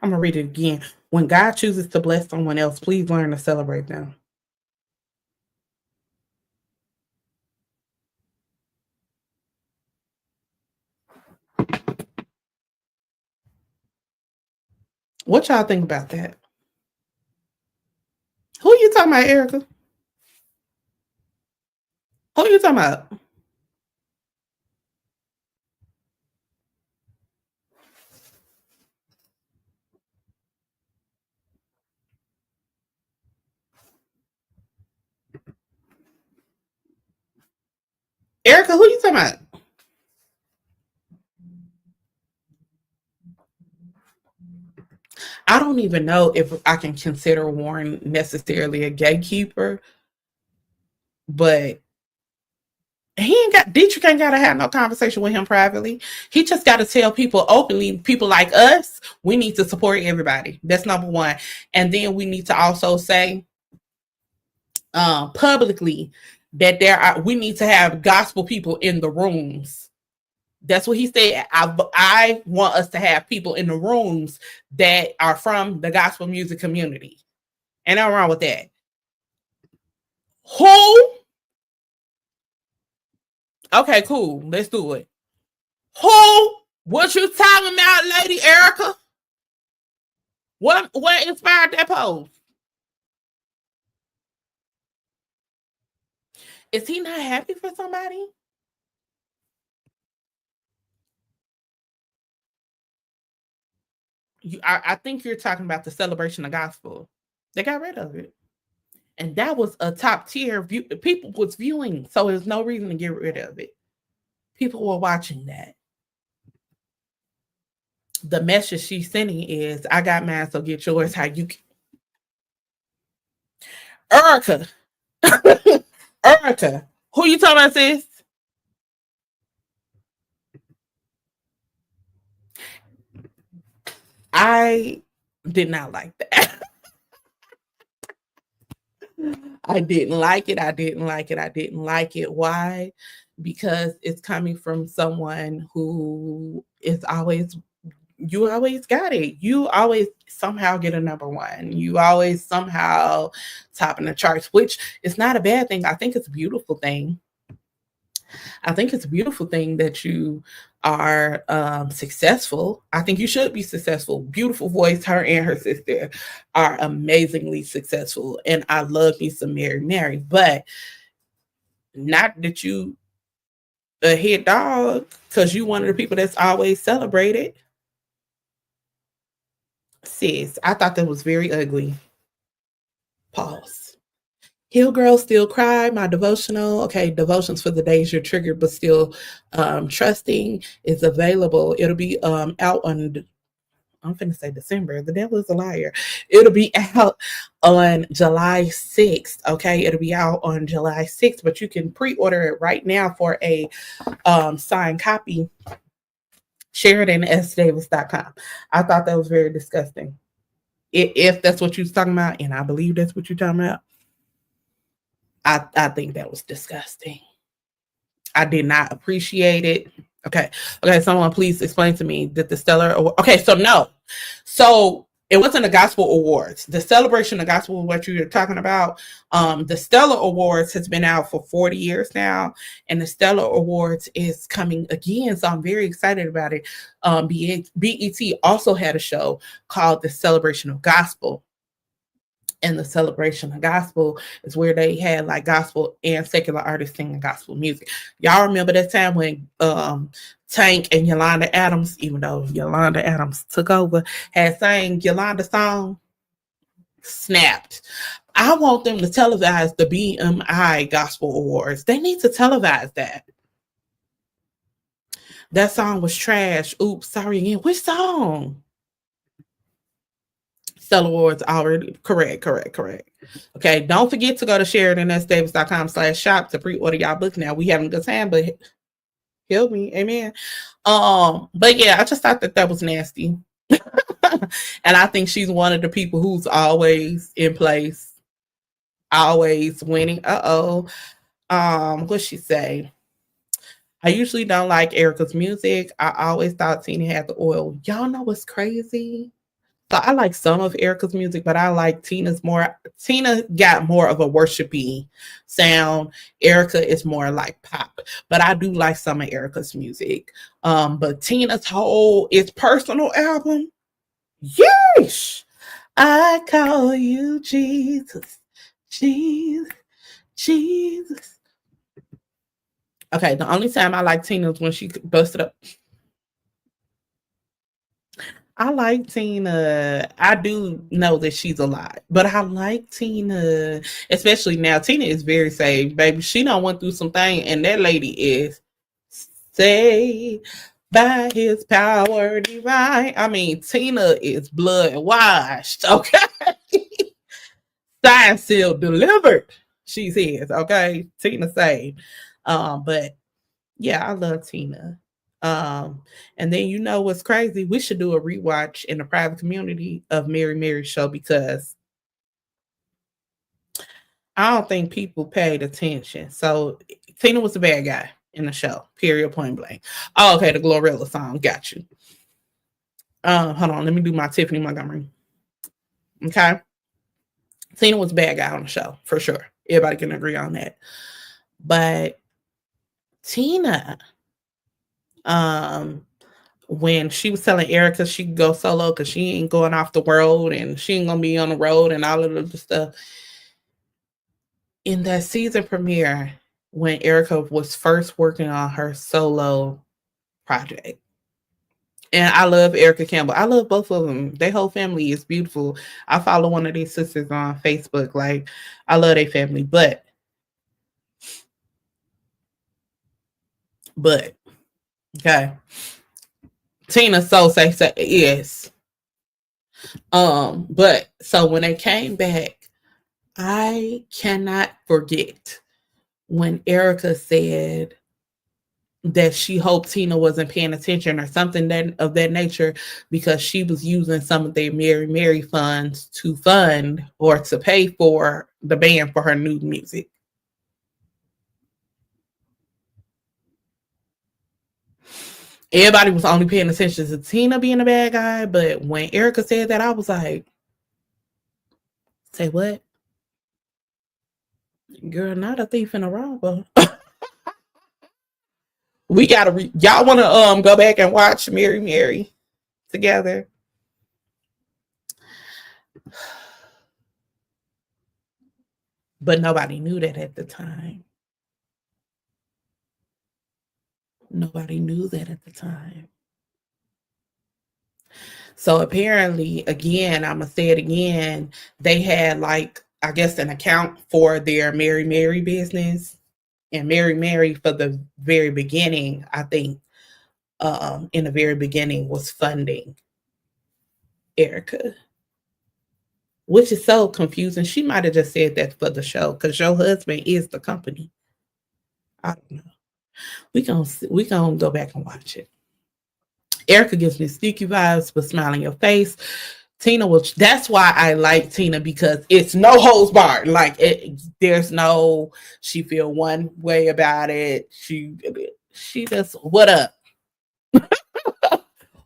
I'm going to read it again. When God chooses to bless someone else, please learn to celebrate them. What y'all think about that? Who you talking about, Erica? Who you talking about? Erica, who you talking about? I don't even know if I can consider Warren necessarily a gatekeeper, but Deitrick ain't got to have no conversation with him privately. He just got to tell people openly, people like us, we need to support everybody. That's number one. And then we need to also say publicly that we need to have gospel people in the rooms. That's what he said. I want us to have people in the rooms that are from the gospel music community. Ain't nothing wrong with that. Who? Okay, cool. Let's do it. Who? What you talking about, Lady Erica? What inspired that post? Is he not happy for somebody? I think you're talking about the celebration of gospel. They got rid of it. And that was a top tier view. People was viewing, so there's no reason to get rid of it. People were watching that. The message she's sending is, I got mine, so get yours how you can. Erica. Erica. Who you talking about, sis? I did not like that. I didn't like it. I didn't like it. I didn't like it. Why? Because it's coming from someone who is always, you always got it. You always somehow get a number one. You always somehow top in the charts, which is not a bad thing. I think it's a beautiful thing. I think it's a beautiful thing that you are successful. I think you should be successful. Beautiful voice. Her and her sister are amazingly successful. And I love me some Mary, but not that you a hit dog because you one of the people that's always celebrated. Sis, I thought that was very ugly. Pause. Heal Girl Still Cry, my devotional. Okay, devotions for the days you're triggered but still trusting is available. It'll be out on, I'm finna say December. The devil is a liar. It'll be out on July 6th. Okay, it'll be out on July 6th, but you can pre-order it right now for a signed copy. SheridanSDavis.com. I thought that was very disgusting. If that's what you're talking about, and I believe that's what you're talking about, I think that was disgusting. I did not appreciate it. Okay, someone please explain to me that the Stellar Award. Okay, so it wasn't the Gospel Awards. The celebration of gospel, what you're talking about, the Stellar Awards has been out for 40 years now, and the Stellar Awards is coming again, so I'm very excited about it. BET also had a show called The Celebration of Gospel. And the celebration of gospel is where they had like gospel and secular artists singing gospel music. Y'all remember that time when Tank and Yolanda Adams, even though Yolanda Adams took over, had sang Yolanda's song? Snapped. I want them to televise the BMI Gospel Awards. They need to televise that. That song was trash. Oops, sorry again. Which song? Stellar Awards already. Correct. Okay, don't forget to go to SheridanSDavis.com/shop to pre-order y'all book. Now we having a good time, but help me, amen. But yeah, I just thought that was nasty. And I think she's one of the people who's always in place, always winning. What she say? I usually don't like Erica's music. I always thought Tina had the oil. Y'all know what's crazy? So I like some of Erica's music, but I like Tina's more. Tina got more of a worshipy sound. Erica is more like pop, but I do like some of Erica's music. But Tina's whole It's Personal album, yeesh! I call you Jesus, Jesus, Jesus. Okay, the only time I like Tina is when she busted up. I like Tina. I do know that she's alive, but I like Tina, especially now. Tina is very saved, baby. She done went through some things, and that lady is saved by his power divine. I mean, Tina is blood washed, okay? Signed, sealed, delivered. She says, okay? Tina saved. But yeah, I love Tina. And then you know what's crazy? We should do a rewatch in the private community of Mary's show, because I don't think people paid attention. So Tina was the bad guy in the show, period, point blank. Oh, okay, the Glorilla song, got you. Hold on, let me do my Tiffany Montgomery. Okay. Tina was the bad guy on the show, for sure. Everybody can agree on that. But Tina, when she was telling Erica she could go solo because she ain't going off the road and she ain't gonna be on the road and all of the stuff. In that season premiere, when Erica was first working on her solo project, and I love Erica Campbell. I love both of them. Their whole family is beautiful. I follow one of these sisters on Facebook. Like, I love their family, but okay. Tina so say yes. But so when they came back, I cannot forget when Erica said that she hoped Tina wasn't paying attention or something of that nature, because she was using some of their Mary funds to fund or to pay for the band for her new music. Everybody was only paying attention to Tina being a bad guy, but when Erica said that, I was like, say what? Girl, not a thief and a robber. We gotta y'all wanna go back and watch Mary together? But nobody knew that at the time. Nobody knew that at the time. So apparently, again, I'm gonna say it again, they had, like, I guess, an account for their Mary business. And Mary for the very beginning, I think, in the very beginning, was funding Erica, which is so confusing. She might have just said that for the show, because your husband is the company. I don't know. We gonna go back and watch it. Erica gives me sneaky vibes, but smile in your face. Tina that's why I like Tina, because it's no holds barred. Like, there's no, she feel one way about it. She just, what up?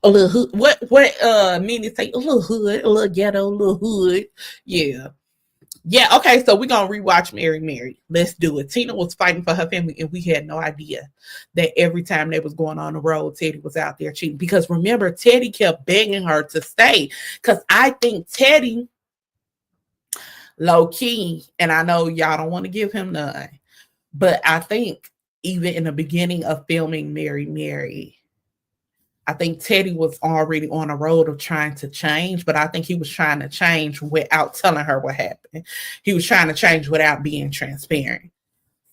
A little hood. What Nene say? A little hood, a little ghetto, a little hood. Yeah, okay, so we're gonna rewatch Mary. Let's do it. Tina was fighting for her family, and we had no idea that every time they was going on the road, Teddy was out there cheating. Because remember, Teddy kept begging her to stay. Because I think Teddy, low key, and I know y'all don't want to give him none, but I think even in the beginning of filming Mary, I think Teddy was already on a road of trying to change, but I think he was trying to change without telling her what happened. He was trying to change without being transparent.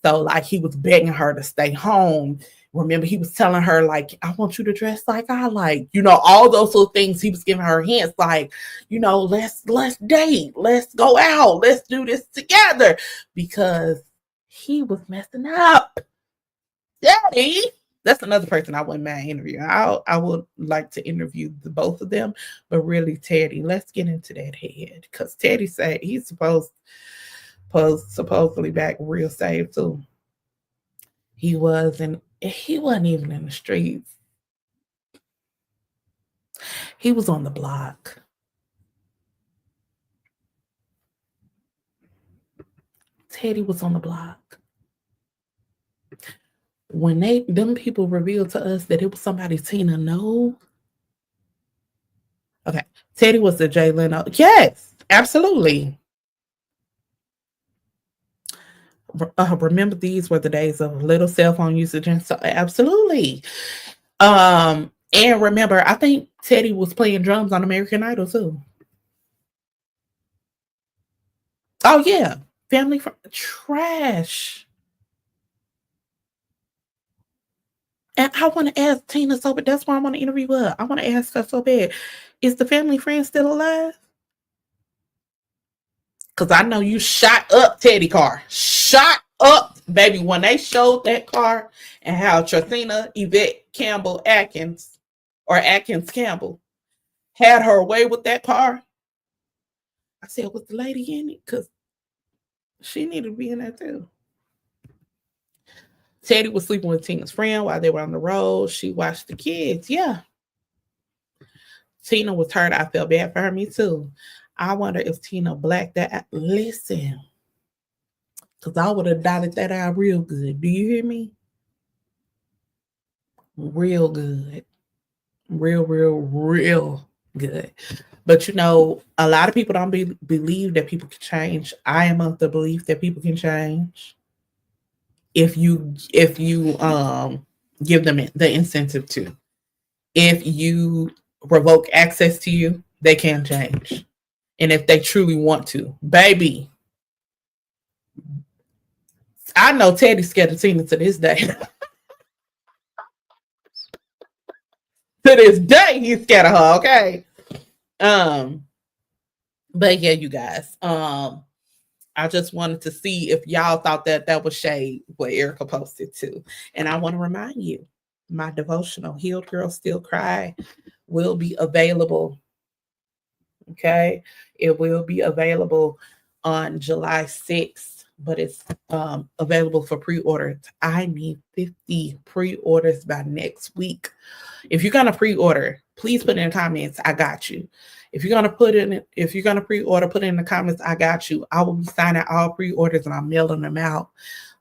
So, like, he was begging her to stay home Remember, he was telling her, like, I want you to dress like I like, all those little things. He was giving her hints, like, let's date, let's go out, let's do this together, because he was messing up. Daddy, that's another person I wouldn't mind interviewing. I would like to interview the both of them, but really Teddy. Let's get into that head, because Teddy said he's supposedly back real safe too. He wasn't even in the streets. He was on the block. Teddy was on the block. When them people revealed to us that it was somebody Tina knew. Okay, Teddy was the Jay Leno. Yes, absolutely. Remember, these were the days of little cell phone usage, and so absolutely. And remember, I think Teddy was playing drums on American Idol too. Oh yeah, family trash. And I want to ask Tina so bad. That's why I want to interview her. I want to ask her so bad. Is the family friend still alive? Because I know you shot up Teddy car. Shot up, baby. When they showed that car and how Tracina Yvette Campbell Atkins Campbell had her way with that car, I said, was the lady in it? Because she needed to be in there too. Teddy was sleeping with Tina's friend while they were on the road. She watched the kids. Yeah. Tina was hurt. I felt bad for her. Me too. I wonder if Tina blacked that. Listen. Because I would have dotted that out real good. Do you hear me? Real good. Real good. But a lot of people don't believe that people can change. I am of the belief that people can change. If you give them the incentive to. If you revoke access to you, they can change. And if they truly want to. Baby, I know Teddy's scared of Tina to this day. To this day, he's scared of her, okay? But yeah, you guys. I just wanted to see if y'all thought that was shade what Erica posted too. And I want to remind you, my devotional, Healed Girl Still Cry, will be available. Okay. It will be available on July 6th, but it's available for pre-order. I need 50 pre-orders by next week. If you're going to pre-order, please put in the comments, I got you. If you're gonna pre-order, put it in the comments, I got you. I will be signing all pre-orders and I'm mailing them out.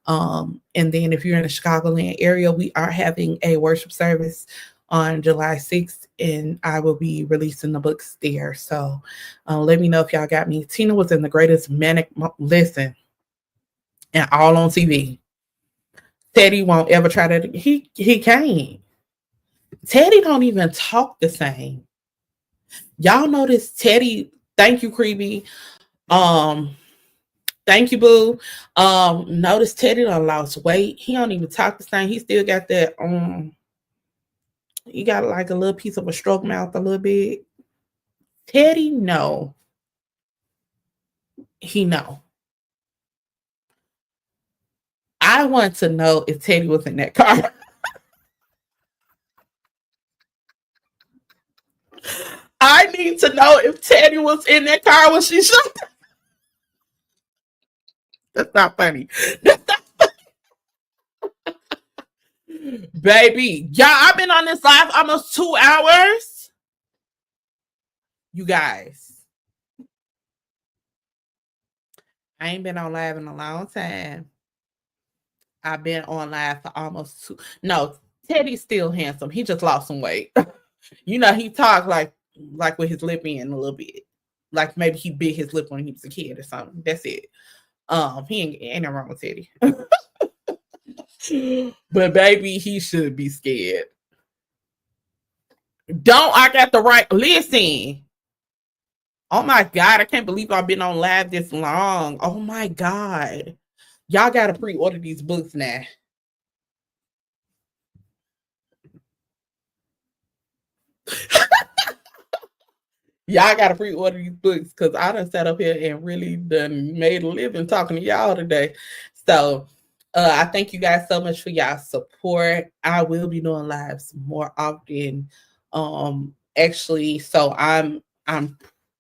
And then if you're in the Chicagoland area, we are having a worship service on July 6th, and I will be releasing the books there. So let me know if y'all got me. Tina was in the greatest manic listen, and all on TV. Teddy won't ever try that. He can't. Teddy don't even talk the same. Y'all notice Teddy, thank you, Creepy. Thank you, Boo. Notice Teddy done lost weight. He don't even talk the same. He still got that, he got like a little piece of a stroke mouth a little bit. Teddy, no. He know. I want to know if Teddy was in that car. I need to know if Teddy was in that car when she shot. That's not funny. Baby, y'all, I've been on this live almost 2 hours. You guys, I ain't been on live in a long time. I've been on live for almost 2. No, Teddy's still handsome. He just lost some weight. He talked like with his lip in a little bit. Like maybe he bit his lip when he was a kid or something. That's it. He ain't nothing wrong with Teddy. But baby, he should be scared. I got the right. Listen. Oh my God, I can't believe I've been on live this long. Oh my God. Y'all gotta pre-order these books now. Y'all got to pre-order these books because I done sat up here and really done made a living talking to y'all today. So I thank you guys so much for y'all support. I will be doing lives more often. Actually, so I'm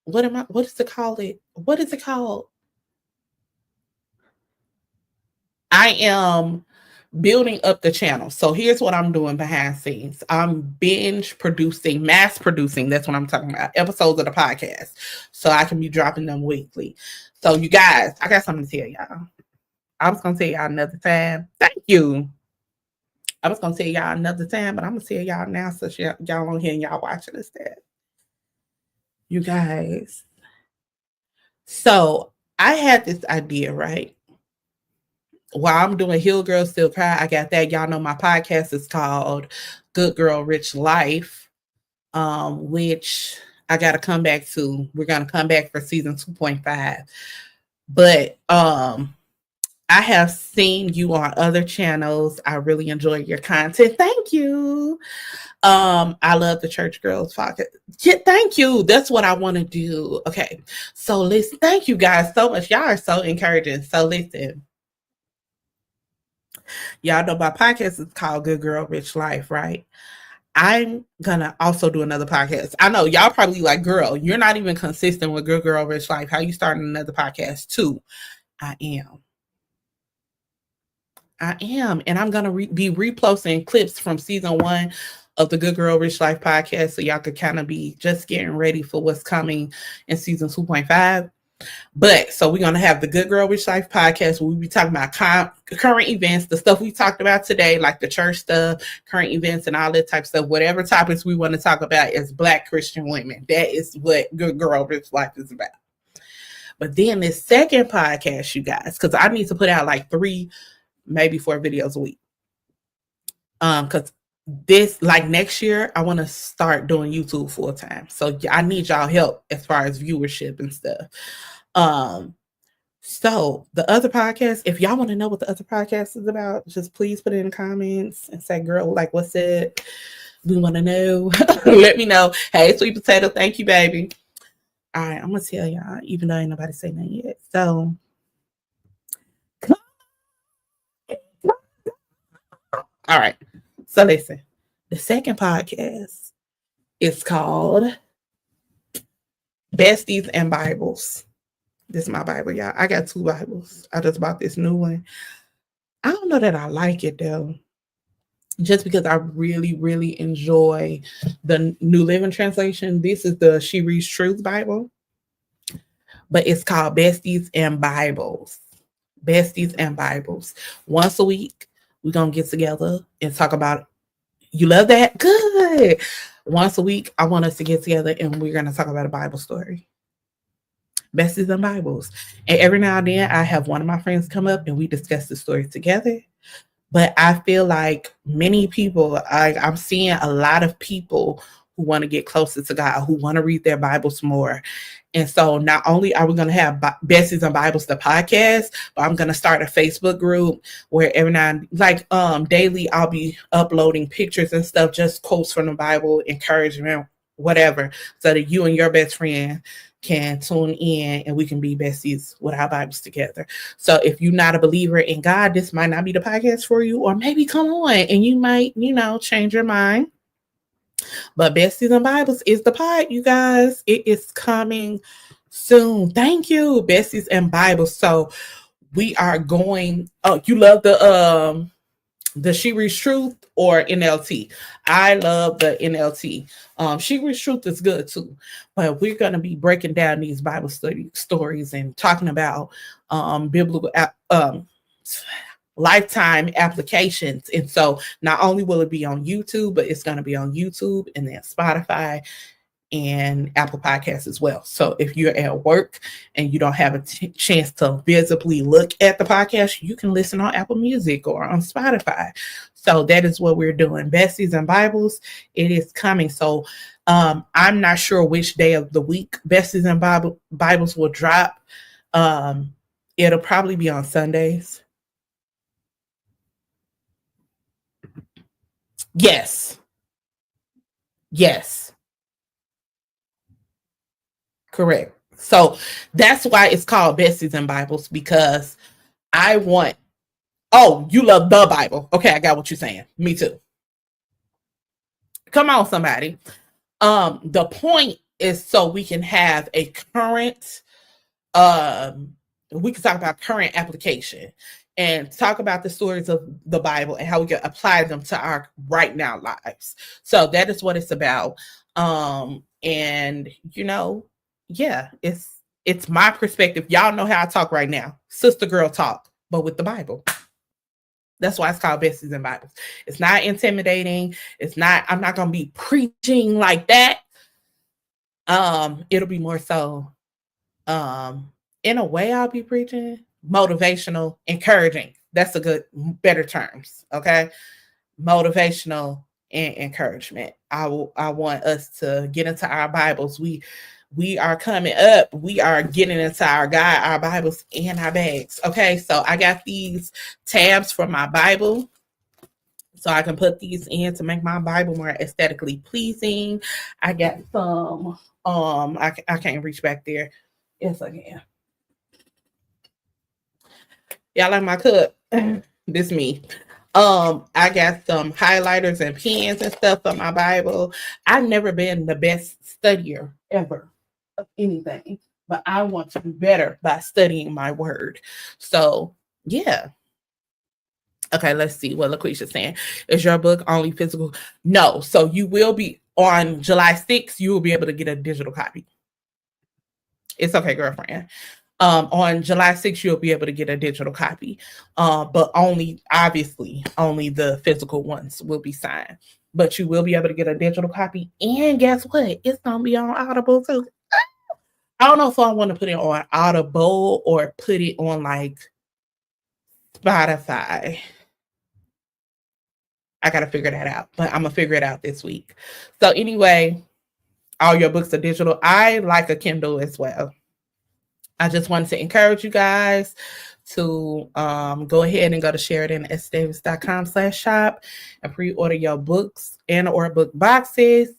what is it called? What is it called? I am building up the channel. So here's what I'm doing behind scenes. I'm binge producing, mass producing. That's what I'm talking about. Episodes of the podcast. So I can be dropping them weekly. So you guys, I got something to tell y'all. I was gonna tell y'all another time. Thank you. I was gonna tell y'all another time, but I'm gonna tell y'all now so y'all on here and y'all watching this. That you guys. So I had this idea, right? While I'm doing Hill Girl Still Cry, I got that. Y'all know my podcast is called Good Girl Rich Life, which I got to come back to. We're going to come back for season 2.5. But I have seen you on other channels. I really enjoy your content. Thank you. I love the Church Girls podcast. Yeah, thank you. That's what I want to do. Okay. So listen, thank you guys so much. Y'all are so encouraging. So listen. Y'all know my podcast is called Good Girl Rich Life, right? I'm gonna also do another podcast. I know y'all probably like, girl, you're not even consistent with Good Girl Rich Life. How you starting another podcast too? I am. And I'm gonna be reposting clips from season 1 of the Good Girl Rich Life podcast, so y'all could kind of be just getting ready for what's coming in season 2.5. But so we're gonna have the Good Girl Rich Life podcast where we be talking about current events, the stuff we talked about today, like the church stuff, current events, and all that type of stuff. Whatever topics we want to talk about as Black Christian women, that is what Good Girl Rich Life is about. But then this second podcast, you guys, because I need to put out like 3, maybe 4 videos a week. Because this, like next year, I want to start doing YouTube full time. So I need y'all help as far as viewership and stuff. So the other podcast, if y'all want to know what the other podcast is about, just please put it in the comments and say, girl, like, what's it? We want to know. Let me know. Hey, sweet potato, thank you, baby. All right, I'm gonna tell y'all, even though ain't nobody say nothing yet. So all right. So listen, the second podcast is called Besties and Bibles. This is my Bible, y'all. I got 2 Bibles. I just bought this new one. I don't know that I like it though, just because I really, really enjoy the New Living Translation. This is the She Reads Truth Bible, but it's called Besties and Bibles. Besties and Bibles. Once a week, we're going to get together and talk about, you love that? Good. Once a week, I want us to get together and we're going to talk about a Bible story. Besties and Bibles. And every now and then, I have one of my friends come up and we discuss the story together. But I feel like many people, I'm seeing a lot of people who want to get closer to God, who want to read their Bibles more. And so not only are we going to have Besties and Bibles, the podcast, but I'm going to start a Facebook group where every now and like daily I'll be uploading pictures and stuff, just quotes from the Bible, encouragement, whatever, so that you and your best friend can tune in and we can be besties with our Bibles together. So if you're not a believer in God, this might not be the podcast for you, or maybe come on and you might, change your mind. But Besties and Bibles is the pod, you guys. It is coming soon. Thank you, Besties and Bibles. So we are going. Oh, you love the She Reads Truth or NLT? I love the NLT. She Reads Truth is good too, but we're going to be breaking down these Bible stories and talking about biblical lifetime applications. And so not only will it be on YouTube, but it's going to be on YouTube and then Spotify and Apple Podcasts as well. So if you're at work and you don't have a chance to visibly look at the podcast, you can listen on Apple Music or on Spotify. So that is what we're doing. Besties and Bibles, it is coming. So I'm not sure which day of the week Besties and Bibles will drop. It'll probably be on Sundays. Yes. Correct. So that's why it's called Besties and Bibles, because I want, oh, you love the Bible. Okay, I got what you're saying. Me too. Come on, somebody. The point is so we can have a current, we can talk about current application and talk about the stories of the Bible and how we can apply them to our right now lives. So that is what it's about. And yeah, it's my perspective. Y'all know how I talk right now. Sister girl talk, but with the Bible. That's why it's called Besties and Bibles. It's not intimidating. I'm not going to be preaching like that. It'll be more so, in a way I'll be preaching, motivational, encouraging. That's better terms. Okay. Motivational and encouragement. I want us to get into our Bibles. We are coming up. We are getting into our Bibles and our bags. Okay. So I got these tabs for my Bible, so I can put these in to make my Bible more aesthetically pleasing. I got some, I can't reach back there. Yes, I can. Y'all like my cup? This me. I got some highlighters and pens and stuff for my Bible. I've never been the best studier ever of anything, but I want to be better by studying my word. So yeah. Okay, let's see what LaQuisha's saying. Is your book only physical? No. So you will be on July 6th, you will be able to get a digital copy. It's okay, girlfriend. On July 6th, you'll be able to get a digital copy. But obviously, only the physical ones will be signed. But you will be able to get a digital copy. And guess what? It's going to be on Audible too. I don't know if I want to put it on Audible or put it on like Spotify. I got to figure that out, but I'm going to figure it out this week. So anyway, all your books are digital. I like a Kindle as well. I just wanted to encourage you guys to go ahead and go to SheridanSDavis.com/shop and pre-order your books and or book boxes.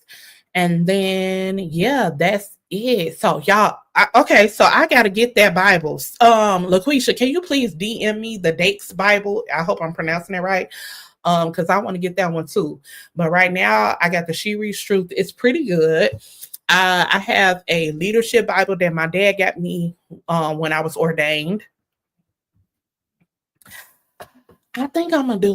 And then, yeah, that's it. So y'all, okay, so I got to get that Bible. LaQuisha, can you please DM me the Dates Bible? I hope I'm pronouncing it right. Because I want to get that one too. But right now, I got the She Reads Truth. It's pretty good. I have a leadership Bible that my dad got me when I was ordained. I think I'm going to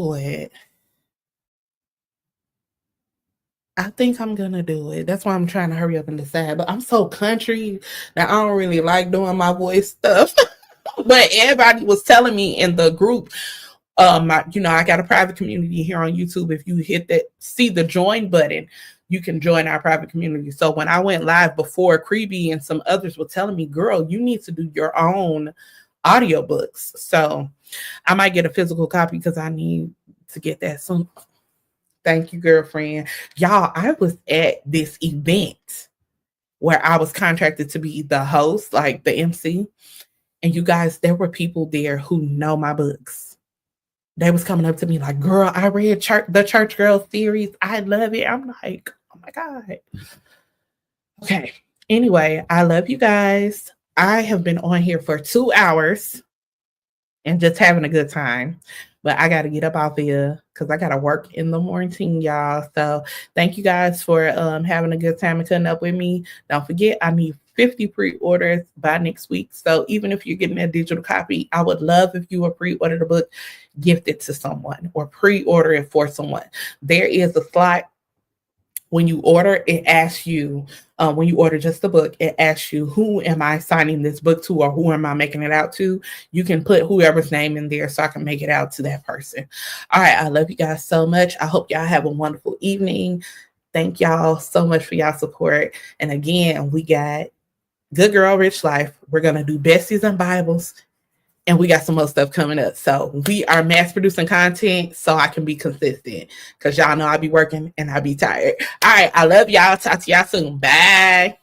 do it. That's why I'm trying to hurry up and decide. But I'm so country that I don't really like doing my voice stuff. But everybody was telling me in the group, I got a private community here on YouTube. If you see the join button, you can join our private community. So when I went live before, Creeby and some others were telling me, girl, you need to do your own audiobooks. So I might get a physical copy because I need to get that soon. Thank you, girlfriend. Y'all, I was at this event where I was contracted to be the host, like the MC. And you guys, there were people there who know my books. They was coming up to me like, girl, I read the Church Girl series. I love it. I'm like, oh my God. Okay. Anyway, I love you guys. I have been on here for 2 hours and just having a good time. But I got to get up off here because I got to work in the morning, y'all. So thank you guys for having a good time and cutting up with me. Don't forget, I need 50 pre-orders by next week. So even if you're getting a digital copy, I would love if you would pre-order the book, gift it to someone, or pre-order it for someone. There is a slot when you order, it asks you, when you order just the book, it asks you, who am I signing this book to, or who am I making it out to? You can put whoever's name in there so I can make it out to that person. All right. I love you guys so much. I hope y'all have a wonderful evening. Thank y'all so much for y'all support. And again, we got Good Girl Rich Life. We're going to do Besties and Bibles. And we got some more stuff coming up. So we are mass producing content so I can be consistent. Because y'all know I be working and I be tired. All right. I love y'all. Talk to y'all soon. Bye.